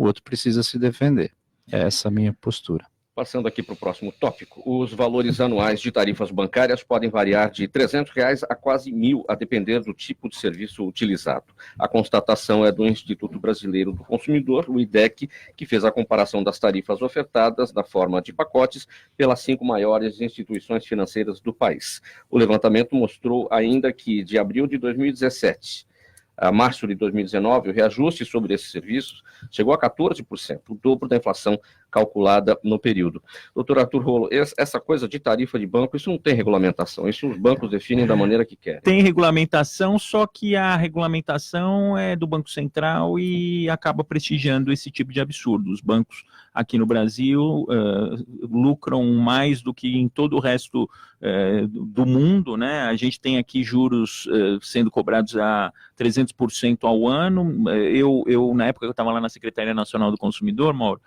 outro precisa se defender. É essa a minha postura. Passando aqui para o próximo tópico, os valores anuais de tarifas bancárias podem variar de R$ 300 a quase R$1.000, a depender do tipo de serviço utilizado. A constatação é do Instituto Brasileiro do Consumidor, o IDEC, que fez a comparação das tarifas ofertadas na forma de pacotes pelas 5 maiores instituições financeiras do país. O levantamento mostrou ainda que, de abril de 2017 a março de 2019, o reajuste sobre esses serviços chegou a 14%, o dobro da inflação calculada no período. Doutor Arthur Rolo, essa coisa de tarifa de banco, isso não tem regulamentação, isso os bancos definem da maneira que querem. Tem regulamentação, só que a regulamentação é do Banco Central e acaba prestigiando esse tipo de absurdo. Os bancos aqui no Brasil lucram mais do que em todo o resto do mundo, né? A gente tem aqui juros sendo cobrados a 300% ao ano. Eu na época que eu estava lá na Secretaria Nacional do Consumidor, Mauro,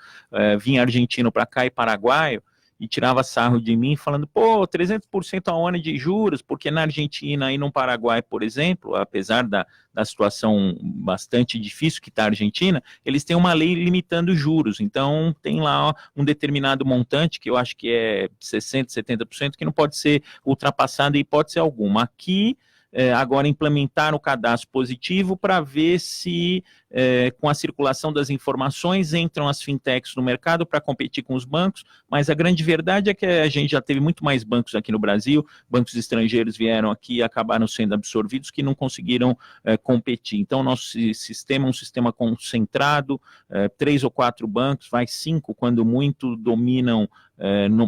vinha argentino para cá e paraguaio, e tirava sarro de mim falando, 300% ao ano de juros, porque na Argentina e no Paraguai, por exemplo, apesar da situação bastante difícil que está a Argentina, eles têm uma lei limitando juros, então tem lá um determinado montante, que eu acho que é 60%, 70%, que não pode ser ultrapassado em hipótese alguma. Aqui, agora implementar o cadastro positivo para ver se com a circulação das informações entram as fintechs no mercado para competir com os bancos, mas a grande verdade é que a gente já teve muito mais bancos aqui no Brasil, bancos estrangeiros vieram aqui e acabaram sendo absorvidos que não conseguiram competir. Então, nosso sistema é um sistema concentrado, 3 ou 4 bancos, 5 quando muito, dominam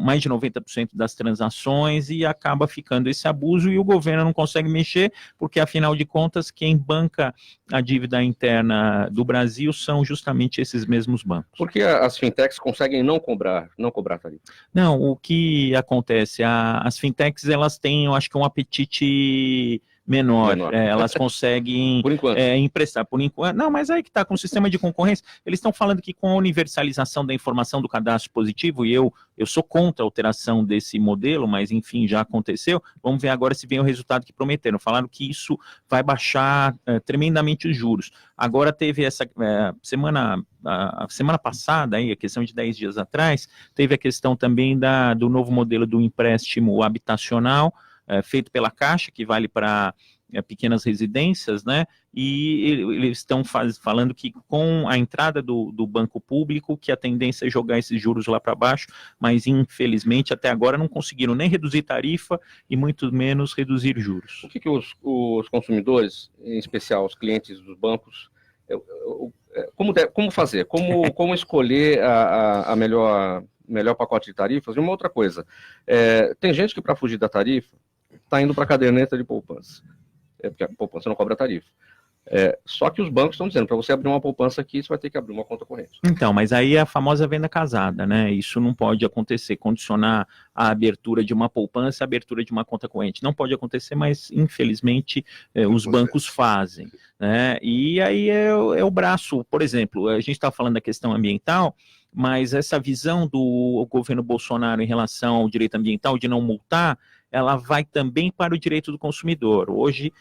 mais de 90% das transações e acaba ficando esse abuso e o governo não consegue mexer, porque afinal de contas quem banca a dívida interna do Brasil são justamente esses mesmos bancos. Porque as fintechs conseguem não cobrar tarifa? Não, o que acontece, as fintechs elas têm, eu acho que um apetite menor. Elas conseguem por enquanto. Emprestar por enquanto. Não, mas aí que está, com o sistema de concorrência, eles estão falando que com a universalização da informação do cadastro positivo, e eu sou contra a alteração desse modelo, mas enfim, já aconteceu, vamos ver agora se vem o resultado que prometeram. Falaram que isso vai baixar tremendamente os juros. Agora teve essa a semana passada, aí, a questão de 10 dias atrás, teve a questão também do novo modelo do empréstimo habitacional, feito pela Caixa, que vale para pequenas residências, né? E eles estão falando que com a entrada do banco público, que a tendência é jogar esses juros lá para baixo, mas infelizmente até agora não conseguiram nem reduzir tarifa e muito menos reduzir juros. O que os consumidores, em especial os clientes dos bancos, como fazer? Como escolher a melhor pacote de tarifas? E uma outra coisa, tem gente que para fugir da tarifa está indo para a caderneta de poupança, porque a poupança não cobra tarifa. Só que os bancos estão dizendo, para você abrir uma poupança aqui, você vai ter que abrir uma conta corrente. Então, mas aí é a famosa venda casada, né? Isso não pode acontecer, condicionar a abertura de uma poupança, a abertura de uma conta corrente. Não pode acontecer, mas infelizmente os bancos fazem, né? E aí é o braço, por exemplo, a gente está falando da questão ambiental, mas essa visão do governo Bolsonaro em relação ao direito ambiental de não multar, ela vai também para o direito do consumidor. Hoje,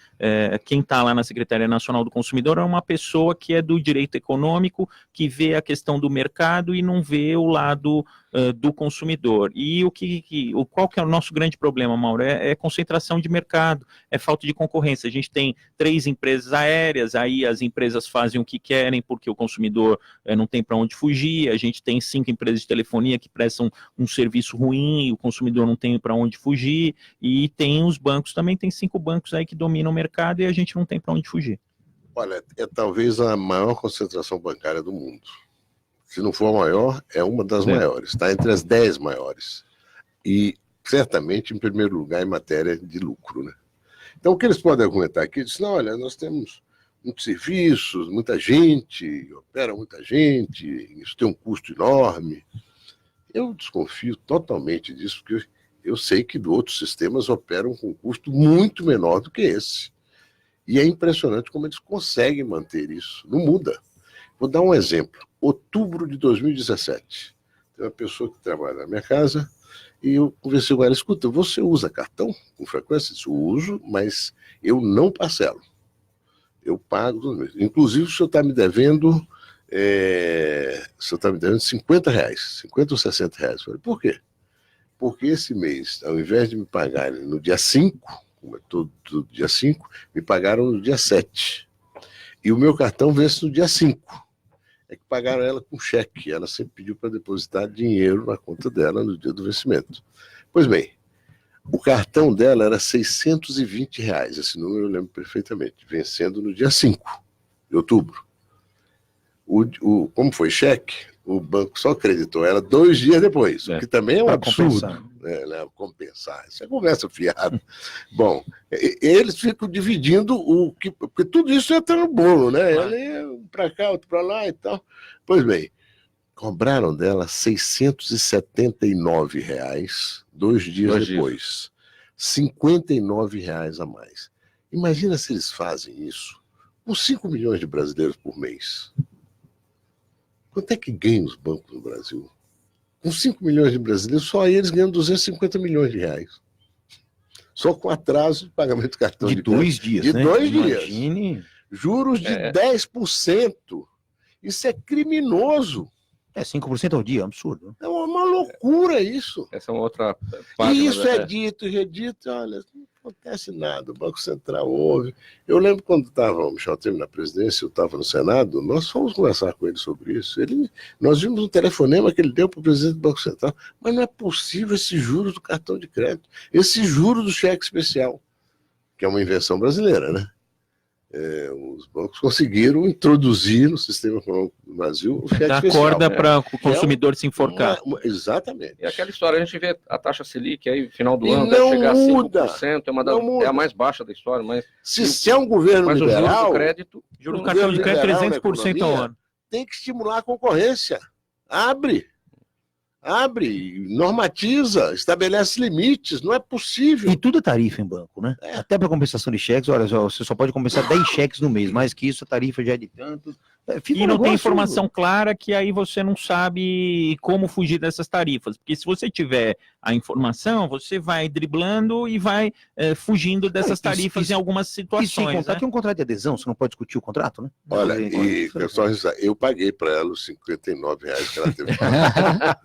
quem está lá na Secretaria Nacional do Consumidor é uma pessoa que é do direito econômico, que vê a questão do mercado e não vê o lado do consumidor. E qual que é o nosso grande problema, Mauro? É concentração de mercado, é falta de concorrência. A gente tem 3 empresas aéreas, aí as empresas fazem o que querem porque o consumidor não tem para onde fugir. A gente tem 5 empresas de telefonia que prestam um serviço ruim, o consumidor não tem para onde fugir, e tem os bancos também, tem 5 bancos aí que dominam o mercado e a gente não tem para onde fugir. Olha, é talvez a maior concentração bancária do mundo. Se não for a maior, é uma das maiores, está entre as 10 maiores. E certamente em primeiro lugar em matéria de lucro, né? Então o que eles podem argumentar aqui, diz, não, olha, nós temos muitos serviços, muita gente, opera muita gente, isso tem um custo enorme. Eu desconfio totalmente disso, porque eu sei que outros sistemas operam com um custo muito menor do que esse. E é impressionante como eles conseguem manter isso, não muda. Vou dar um exemplo. Outubro de 2017, tem uma pessoa que trabalha na minha casa e eu conversei com ela, escuta, você usa cartão com frequência? Eu disse, uso, mas eu não parcelo. Eu pago todo mês. Inclusive, o senhor está me devendo R$50, 50 ou R$60. Eu falei, por quê? Porque esse mês, ao invés de me pagarem no dia 5, como é todo dia 5, me pagaram no dia 7. E o meu cartão vence no dia 5. É que pagaram ela com cheque. Ela sempre pediu para depositar dinheiro na conta dela no dia do vencimento. Pois bem, o cartão dela era R$620. Esse número eu lembro perfeitamente. Vencendo no dia 5 de outubro. Como foi cheque, o banco só acreditou ela 2 dias depois, o que também é um absurdo. Compensar. Isso é conversa fiada. Bom, eles ficam dividindo porque tudo isso entra no bolo, né? Ele um para cá, outro para lá e tal. Pois bem, cobraram dela R$679, 2 dias depois. R$59 a mais. Imagina se eles fazem isso com 5 milhões de brasileiros por mês. Quanto é que ganham os bancos no Brasil? Com 5 milhões de brasileiros, só eles ganham R$250 milhões. Só com atraso de pagamento de cartão de 2 dias, de né? 2 dias. Imagine. Juros de 10%. Isso é criminoso. 5% ao dia, é um absurdo. É uma loucura isso. Essa é uma outra página. E isso é dito e redito, olha, não acontece nada, o Banco Central ouve. Eu lembro quando estava o Michel Temer na presidência, eu estava no Senado, nós fomos conversar com ele sobre isso. Nós vimos um telefonema que ele deu para o presidente do Banco Central, mas não é possível esse juros do cartão de crédito, esse juros do cheque especial, que é uma invenção brasileira, né? Os bancos conseguiram introduzir no sistema econômico do Brasil o cheque especial. Dá corda para o consumidor se enforcar. Exatamente. E aquela história, a gente vê a taxa Selic aí, final do ano, deve chegar a 5%, é a mais baixa da história. Mas se é um governo liberal, o juro do crédito... Juro do cartão de crédito é 300% ao ano. Tem que estimular a concorrência. Abre, normatiza, estabelece limites, não é possível. E tudo é tarifa em banco, né? Até para compensação de cheques, olha, você só pode compensar 10 cheques no mês, mais que isso a tarifa já é de tanto. E não tem informação clara, que aí você não sabe como fugir dessas tarifas, porque se você tiver a informação, você vai driblando e vai fugindo dessas tarifas em algumas situações. E sem contar que é um contrato de adesão, você não pode discutir o contrato, né? Olha, eu paguei para ela os R$59 que ela teve que pagar.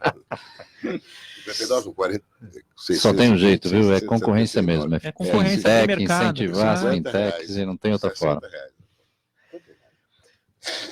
59, 40, 600, só tem um jeito, viu? É concorrência mesmo. É concorrência do mercado. Incentivar as fintechs e não tem outra forma.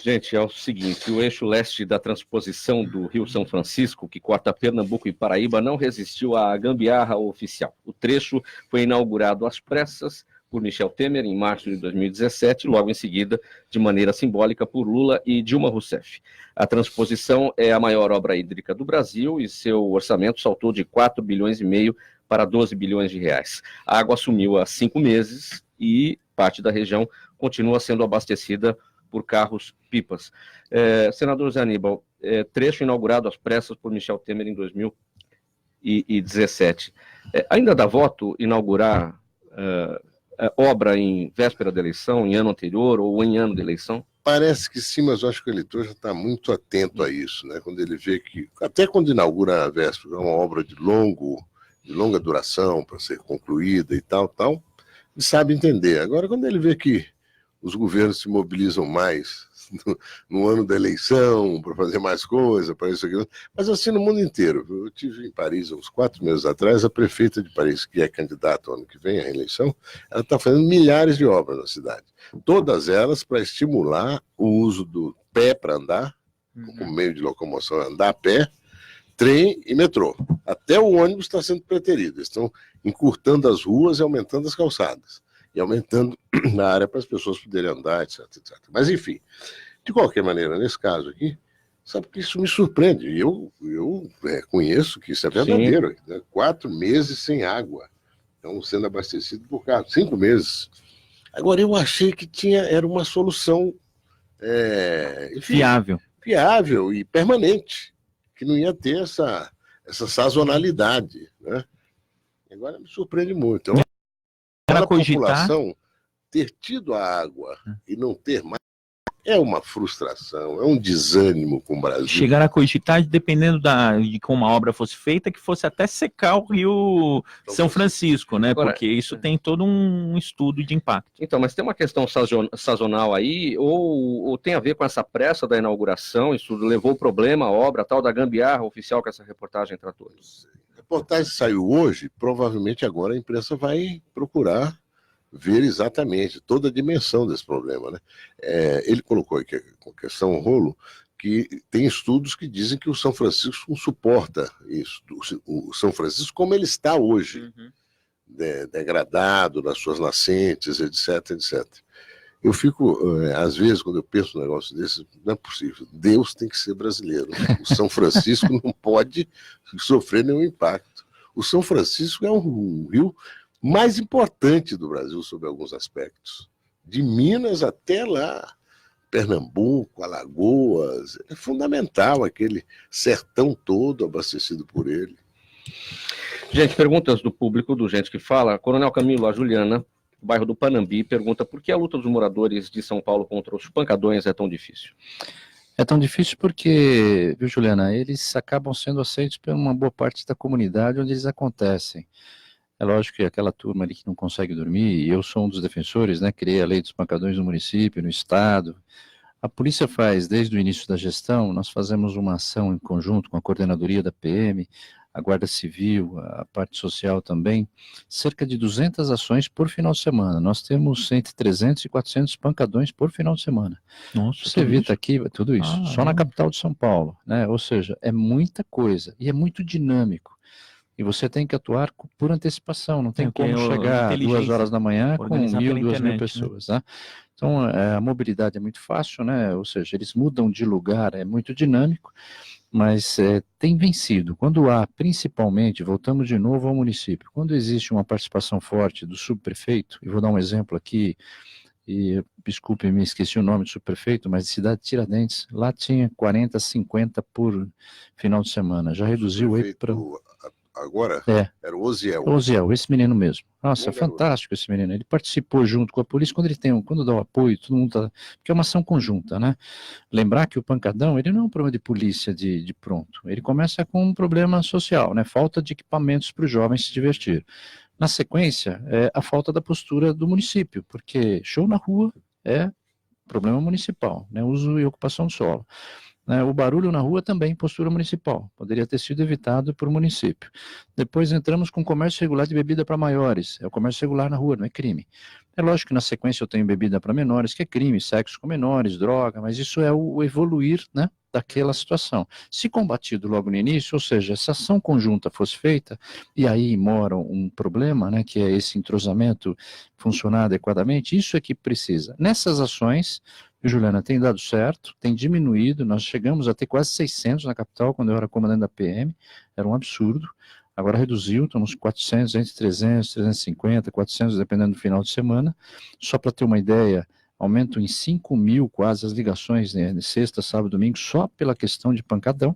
Gente, é o seguinte, o eixo leste da transposição do Rio São Francisco, que corta Pernambuco e Paraíba, não resistiu à gambiarra oficial. O trecho foi inaugurado às pressas por Michel Temer em março de 2017, logo em seguida, de maneira simbólica, por Lula e Dilma Rousseff. A transposição é a maior obra hídrica do Brasil e seu orçamento saltou de 4,5 bilhões para 12 bilhões de reais. A água sumiu há 5 meses e parte da região continua sendo abastecida por carros-pipas. Senador Zé Aníbal, trecho inaugurado às pressas por Michel Temer em 2017. Ainda dá voto inaugurar obra em véspera da eleição, em ano anterior ou em ano de eleição? Parece que sim, mas eu acho que o eleitor já está muito atento a isso, né? Quando ele vê que, até quando inaugura a véspera, é uma obra de longo de longa duração para ser concluída e tal, ele sabe entender. Agora, quando ele vê que os governos se mobilizam mais no ano da eleição, para fazer mais coisa, para isso aqui, mas assim no mundo inteiro. Eu estive em Paris há uns 4 meses atrás, a prefeita de Paris, que é candidata ao ano que vem à reeleição, ela está fazendo milhares de obras na cidade. Todas elas para estimular o uso do pé para andar, como meio de locomoção, andar a pé, trem e metrô. Até o ônibus está sendo preterido. Eles estão encurtando as ruas e aumentando as calçadas. E aumentando a área para as pessoas poderem andar, etc, etc. Mas, enfim, de qualquer maneira, nesse caso aqui, sabe que isso me surpreende. E eu conheço que isso é verdadeiro. Né? 4 meses sem água. Então, sendo abastecido por carro. 5 meses. Agora, eu achei que era uma solução enfim, viável e permanente, que não ia ter essa sazonalidade. Né? Agora, me surpreende muito. Então, para a população ter tido a água e não ter mais é uma frustração, é um desânimo com o Brasil. Chegar a cogitar, dependendo de como a obra fosse feita, que fosse até secar o Rio São Francisco, né? Agora, porque isso tem todo um estudo de impacto. Então, mas tem uma questão sazonal aí, ou tem a ver com essa pressa da inauguração, isso levou o problema, a obra, tal da gambiarra oficial que essa reportagem tratou? A reportagem saiu hoje, provavelmente agora a imprensa vai procurar ver exatamente toda a dimensão desse problema. Né? Ele colocou aqui com a questão rolo, que tem estudos que dizem que o São Francisco não suporta isso. O São Francisco como ele está hoje, degradado nas suas nascentes, etc, etc. Eu fico, às vezes, quando eu penso num negócio desse, não é possível. Deus tem que ser brasileiro. O São Francisco não pode sofrer nenhum impacto. O São Francisco é um rio mais importante do Brasil sob alguns aspectos. De Minas até lá, Pernambuco, Alagoas, é fundamental aquele sertão todo abastecido por ele. Gente, perguntas do público, do Gente que Fala. Coronel Camilo, a Juliana, do bairro do Panambi, pergunta por que a luta dos moradores de São Paulo contra os pancadões é tão difícil? É tão difícil porque, viu, Juliana, eles acabam sendo aceitos por uma boa parte da comunidade onde eles acontecem. É lógico que aquela turma ali que não consegue dormir, e eu sou um dos defensores, né, criei a lei dos pancadões no município, no estado. A polícia faz, desde o início da gestão, nós fazemos uma ação em conjunto com a coordenadoria da PM, a Guarda Civil, a parte social também, cerca de 200 ações por final de semana. Nós temos entre 300 e 400 pancadões por final de semana. Nossa, você evita aqui tudo isso, só na capital de São Paulo, né? Ou seja, é muita coisa e é muito dinâmico. E você tem que atuar por antecipação, não tem como chegar 2 horas da manhã com 1.000, 2.000 pessoas. Né? Então, a mobilidade é muito fácil, né? Ou seja, eles mudam de lugar, é muito dinâmico, mas tem vencido. Quando há, principalmente, voltamos de novo ao município, quando existe uma participação forte do subprefeito, e vou dar um exemplo aqui, e desculpe, me esqueci o nome do subprefeito, mas de cidade de Tiradentes, lá tinha 40, 50 por final de semana, já reduziu aí para... Agora, era o Oziel. Oziel, esse menino mesmo. Nossa, é fantástico esse menino. Ele participou junto com a polícia, quando dá o apoio, todo mundo tá... Porque é uma ação conjunta, né? Lembrar que o pancadão, ele não é um problema de polícia de pronto. Ele começa com um problema social, né? Falta de equipamentos para os jovens se divertir. Na sequência, é a falta da postura do município, porque show na rua é problema municipal, né? Uso e ocupação do solo. O barulho na rua também, postura municipal, poderia ter sido evitado por município. Depois entramos com comércio regular de bebida para maiores, é o comércio regular na rua, não é crime. É lógico que na sequência eu tenho bebida para menores, que é crime, sexo com menores, droga, mas isso é o evoluir, né, daquela situação. Se combatido logo no início, ou seja, essa ação conjunta fosse feita, e aí mora um problema, né, que é esse entrosamento funcionar adequadamente, isso é que precisa. Nessas ações, Juliana, tem dado certo, tem diminuído, nós chegamos a ter quase 600 na capital quando eu era comandante da PM, era um absurdo, agora reduziu, estamos 400, entre 300, 350, 400, dependendo do final de semana, só para ter uma ideia, aumento em 5.000 quase as ligações, né, sexta, sábado, domingo, só pela questão de pancadão.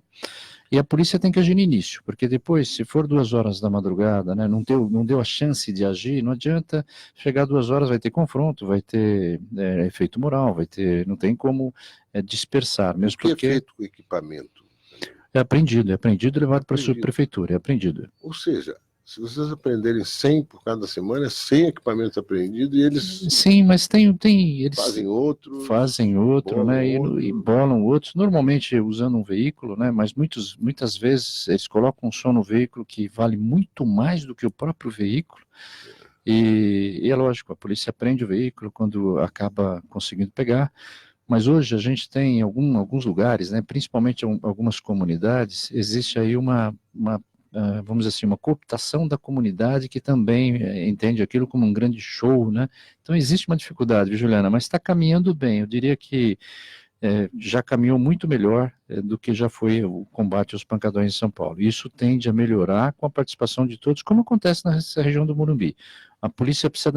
E a polícia tem que agir no início, porque depois, se for 2 horas da madrugada, né, não deu a chance de agir, não adianta chegar 2 horas, vai ter confronto, vai ter efeito moral, não tem como dispersar. Mesmo o que porque é feito com o equipamento? É apreendido e levado para a subprefeitura, é apreendido. Ou seja, Se vocês aprenderem 100 por cada semana, 100 equipamentos apreendidos e eles Sim, mas eles fazem outro, bolam, né, outro. e bolam outros, normalmente usando um veículo, né, mas muitas vezes eles colocam um som no veículo que vale muito mais do que o próprio veículo, e é lógico, a polícia aprende o veículo quando acaba conseguindo pegar, mas hoje a gente tem em alguns lugares, né, principalmente em algumas comunidades, existe aí vamos dizer assim, uma cooptação da comunidade que também entende aquilo como um grande show, né? Então existe uma dificuldade, viu, Juliana? Mas está caminhando bem. Eu diria que já caminhou muito melhor do que já foi o combate aos pancadões em São Paulo. Isso tende a melhorar com a participação de todos, como acontece nessa região do Morumbi. A polícia precisa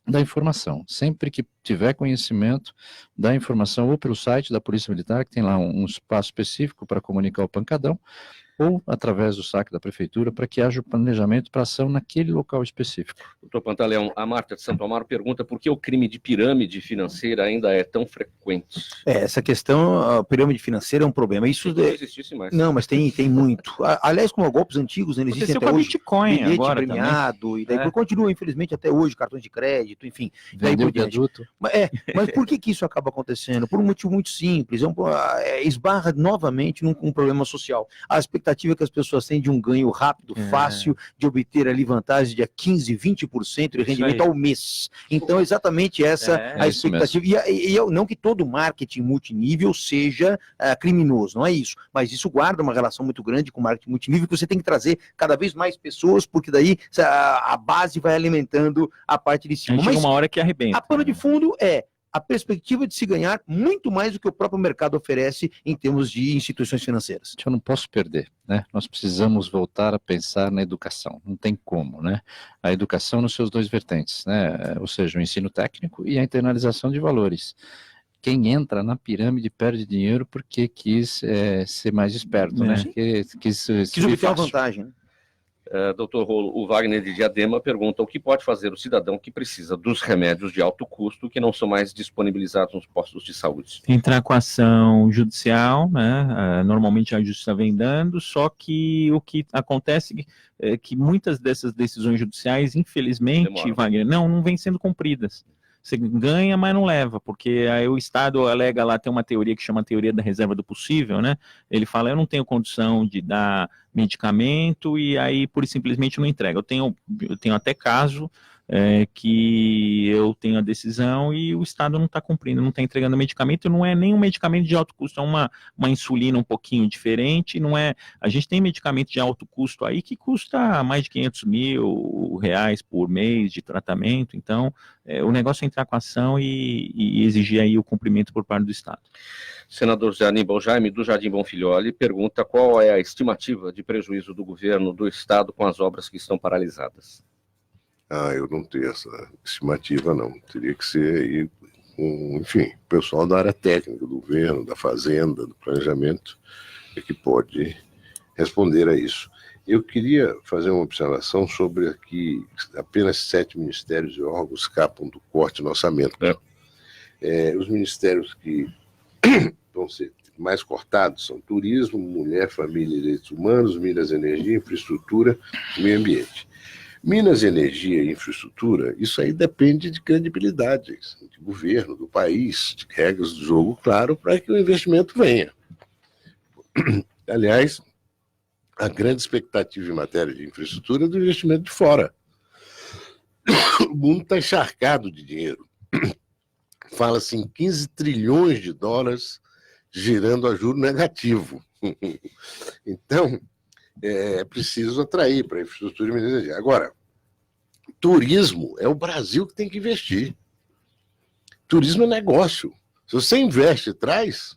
da informação. Sempre que tiver conhecimento, dá informação ou pelo site da Polícia Militar, que tem lá um espaço específico para comunicar o pancadão, ou através do saque da prefeitura, para que haja o planejamento para ação naquele local específico. Doutor Pantaleão, a Marta de Santo Amaro pergunta por que o crime de pirâmide financeira ainda é tão frequente. Essa questão, a pirâmide financeira é um problema. Isso Não existisse mais. Não, mas tem muito. Aliás, como golpes antigos, né, existem até hoje. Bitcoin Bilhete agora premiado, também. E daí continua, infelizmente, até hoje, cartões de crédito, enfim. Daí Vendeu por de diante. adulto. Mas por que isso acaba acontecendo? Por um motivo muito simples. Esbarra novamente num problema social. A expectativa que as pessoas têm de um ganho rápido, fácil, de obter ali vantagens de 15%, 20% de rendimento ao mês. Então, exatamente essa a expectativa. E não que todo marketing multinível seja criminoso, não é isso. Mas isso guarda uma relação muito grande com o marketing multinível, que você tem que trazer cada vez mais pessoas, porque daí a base vai alimentando a parte de cima. Mas uma hora que arrebenta. A pano de fundo é a perspectiva de se ganhar muito mais do que o próprio mercado oferece em termos de instituições financeiras. Eu não posso perder, né? Nós precisamos voltar a pensar na educação, não tem como, né? A educação nos seus dois vertentes, né? Ou seja, o ensino técnico e a internalização de valores. Quem entra na pirâmide perde dinheiro porque quis ser mais esperto, né? Quis obter uma vantagem, né? Doutor Rolo, o Wagner de Diadema pergunta o que pode fazer o cidadão que precisa dos remédios de alto custo que não são mais disponibilizados nos postos de saúde. Entrar com ação judicial, né? Normalmente a justiça vem dando, só que o que acontece é que muitas dessas decisões judiciais, infelizmente, Wagner, não vêm sendo cumpridas. Você ganha, mas não leva, porque aí o Estado alega lá, tem uma teoria que chama a teoria da reserva do possível, né? Ele fala, eu não tenho condição de dar medicamento e aí, pura e simplesmente, não entrega. Eu tenho até caso que eu tenho a decisão e o Estado não está cumprindo, não está entregando medicamento, não é nem um medicamento de alto custo, é uma insulina um pouquinho diferente, não é, a gente tem medicamento de alto custo aí que custa mais de 500 mil reais por mês de tratamento, então o negócio é entrar com ação e exigir aí o cumprimento por parte do Estado. Senador Aníbal Jaime, do Jardim Bonfilholi, pergunta qual é a estimativa de prejuízo do governo do Estado com as obras que estão paralisadas. Eu não tenho essa estimativa, não. Teria que ser aí, enfim, o pessoal da área técnica do governo, da fazenda, do planejamento, que pode responder a isso. Eu queria fazer uma observação sobre aqui apenas 7 ministérios e órgãos escapam do corte no orçamento. Os ministérios que vão ser mais cortados são turismo, mulher, família e direitos humanos, Minas e Energia, infraestrutura e meio ambiente. Minas, energia e infraestrutura, isso aí depende de credibilidade, de governo, do país, de regras do jogo, claro, para que o investimento venha. Aliás, a grande expectativa em matéria de infraestrutura é do investimento de fora. O mundo está encharcado de dinheiro. Fala-se em 15 trilhões de dólares girando a juro negativo. Então, é preciso atrair para a infraestrutura e energia. Agora, turismo é o Brasil que tem que investir. Turismo é negócio. Se você investe e traz,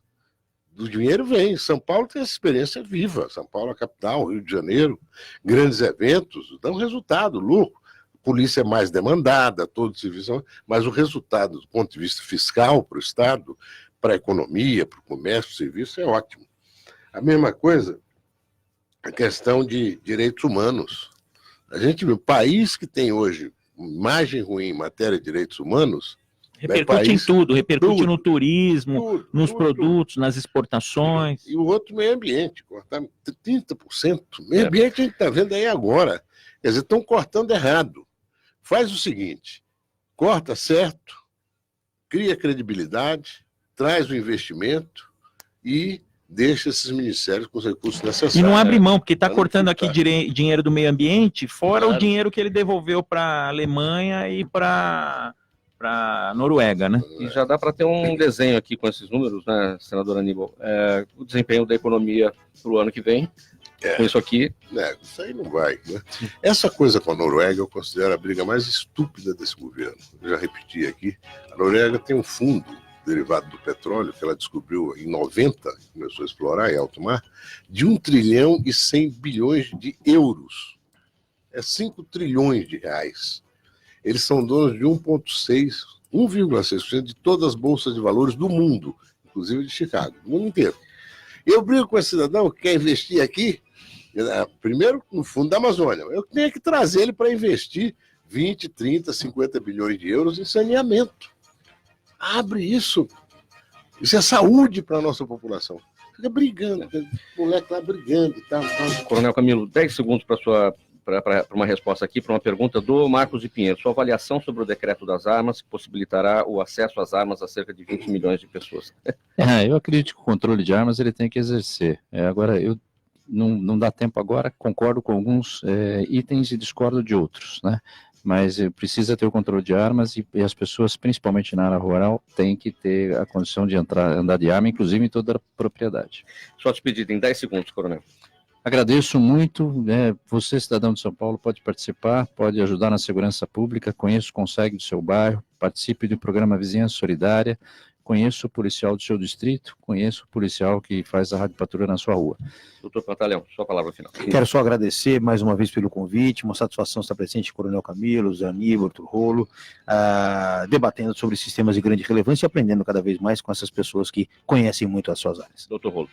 o dinheiro vem. São Paulo tem essa experiência viva. São Paulo é a capital, Rio de Janeiro, grandes eventos, dão resultado, lucro. A polícia é mais demandada, todo o serviço, mas o resultado do ponto de vista fiscal para o Estado, para a economia, para o comércio, para o serviço, é ótimo. A mesma coisa, a questão de direitos humanos. A gente vê, o país que tem hoje imagem ruim em matéria de direitos humanos... Repercute em tudo, repercute no turismo, nos produtos, nas exportações. E o outro, meio ambiente, cortar 30%. Meio ambiente a gente está vendo aí agora. Quer dizer, estão cortando errado. Faz o seguinte, corta certo, cria credibilidade, traz o investimento e deixa esses ministérios com os recursos necessários. E não abre mão, porque está Pra não cortando ficar. aqui dinheiro do meio ambiente, fora Claro. o dinheiro que ele devolveu para a Alemanha e para a Noruega, né? E já dá para ter um desenho aqui com esses números, né, senador Aníbal? O desempenho da economia para o ano que vem, com isso aqui. Isso aí não vai, né? Essa coisa com a Noruega eu considero a briga mais estúpida desse governo. Eu já repeti aqui. A Noruega tem um fundo derivado do petróleo que ela descobriu em 90, começou a explorar em alto mar, de 1 trilhão e 100 bilhões de euros. É 5 trilhões de reais. Eles são donos de 1,6% de todas as bolsas de valores do mundo, inclusive de Chicago, do mundo inteiro. Eu brigo com esse cidadão que quer investir aqui, primeiro no fundo da Amazônia. Eu tenho que trazer ele para investir 20, 30, 50 bilhões de euros em saneamento. Abre isso. Isso é saúde para a nossa população. Fica brigando, o moleque lá brigando e tal. Coronel Camilo, 10 segundos para uma resposta aqui, para uma pergunta do Marcos de Pinheiro. Sua avaliação sobre o decreto das armas, que possibilitará o acesso às armas a cerca de 20 milhões de pessoas. Eu acredito que o controle de armas ele tem que exercer. Agora, eu não dá tempo agora, concordo com alguns itens e discordo de outros, né? Mas precisa ter o controle de armas e as pessoas, principalmente na área rural, têm que ter a condição de andar de arma, inclusive em toda a propriedade. Sua despedida em 10 segundos, coronel. Agradeço muito, você, cidadão de São Paulo, pode participar, pode ajudar na segurança pública, conheça o Conseg do seu bairro, participe do programa Vizinhança Solidária, conheça o policial do seu distrito, conheça o policial que faz a rádio patrulha na sua rua. Doutor Pantaleão, sua palavra final. Quero só agradecer mais uma vez pelo convite, uma satisfação estar presente, Coronel Camilo, Zé Aníbal, Arthur Rolo, debatendo sobre sistemas de grande relevância e aprendendo cada vez mais com essas pessoas que conhecem muito as suas áreas. Doutor Rolo.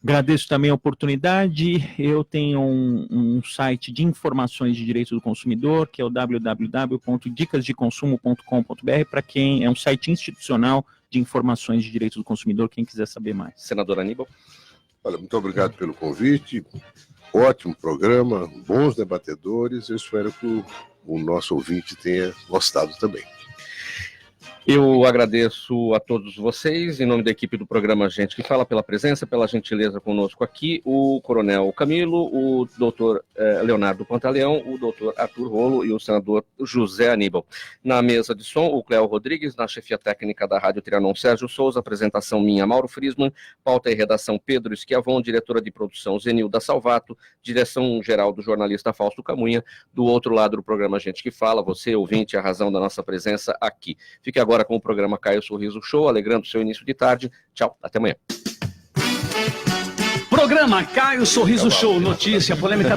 Agradeço também a oportunidade. Eu tenho um site de informações de direito do consumidor, que é o www.dicasdeconsumo.com.br, para quem é um site institucional de informações de direito do consumidor, quem quiser saber mais. Senador Aníbal. Olha, muito obrigado pelo convite. Ótimo programa, bons debatedores. Eu espero que o nosso ouvinte tenha gostado também. Eu agradeço a todos vocês, em nome da equipe do programa Gente que Fala, pela presença, pela gentileza conosco aqui, o Coronel Camilo, o doutor Leonardo Pantaleão, o doutor Arthur Rolo e o senador José Aníbal. Na mesa de som, o Cléo Rodrigues, na chefia técnica da Rádio Trianon, Sérgio Souza, apresentação minha, Mauro Friesman, pauta e redação Pedro Schiavon, diretora de produção Zenilda Salvato, direção-geral do jornalista Fausto Camunha, do outro lado do programa Gente que Fala, você, ouvinte, a razão da nossa presença aqui. Fique agora com o programa Caio Sorriso Show, alegrando seu início de tarde. Tchau, até amanhã. Programa Caio Sorriso Show, notícia, polêmica da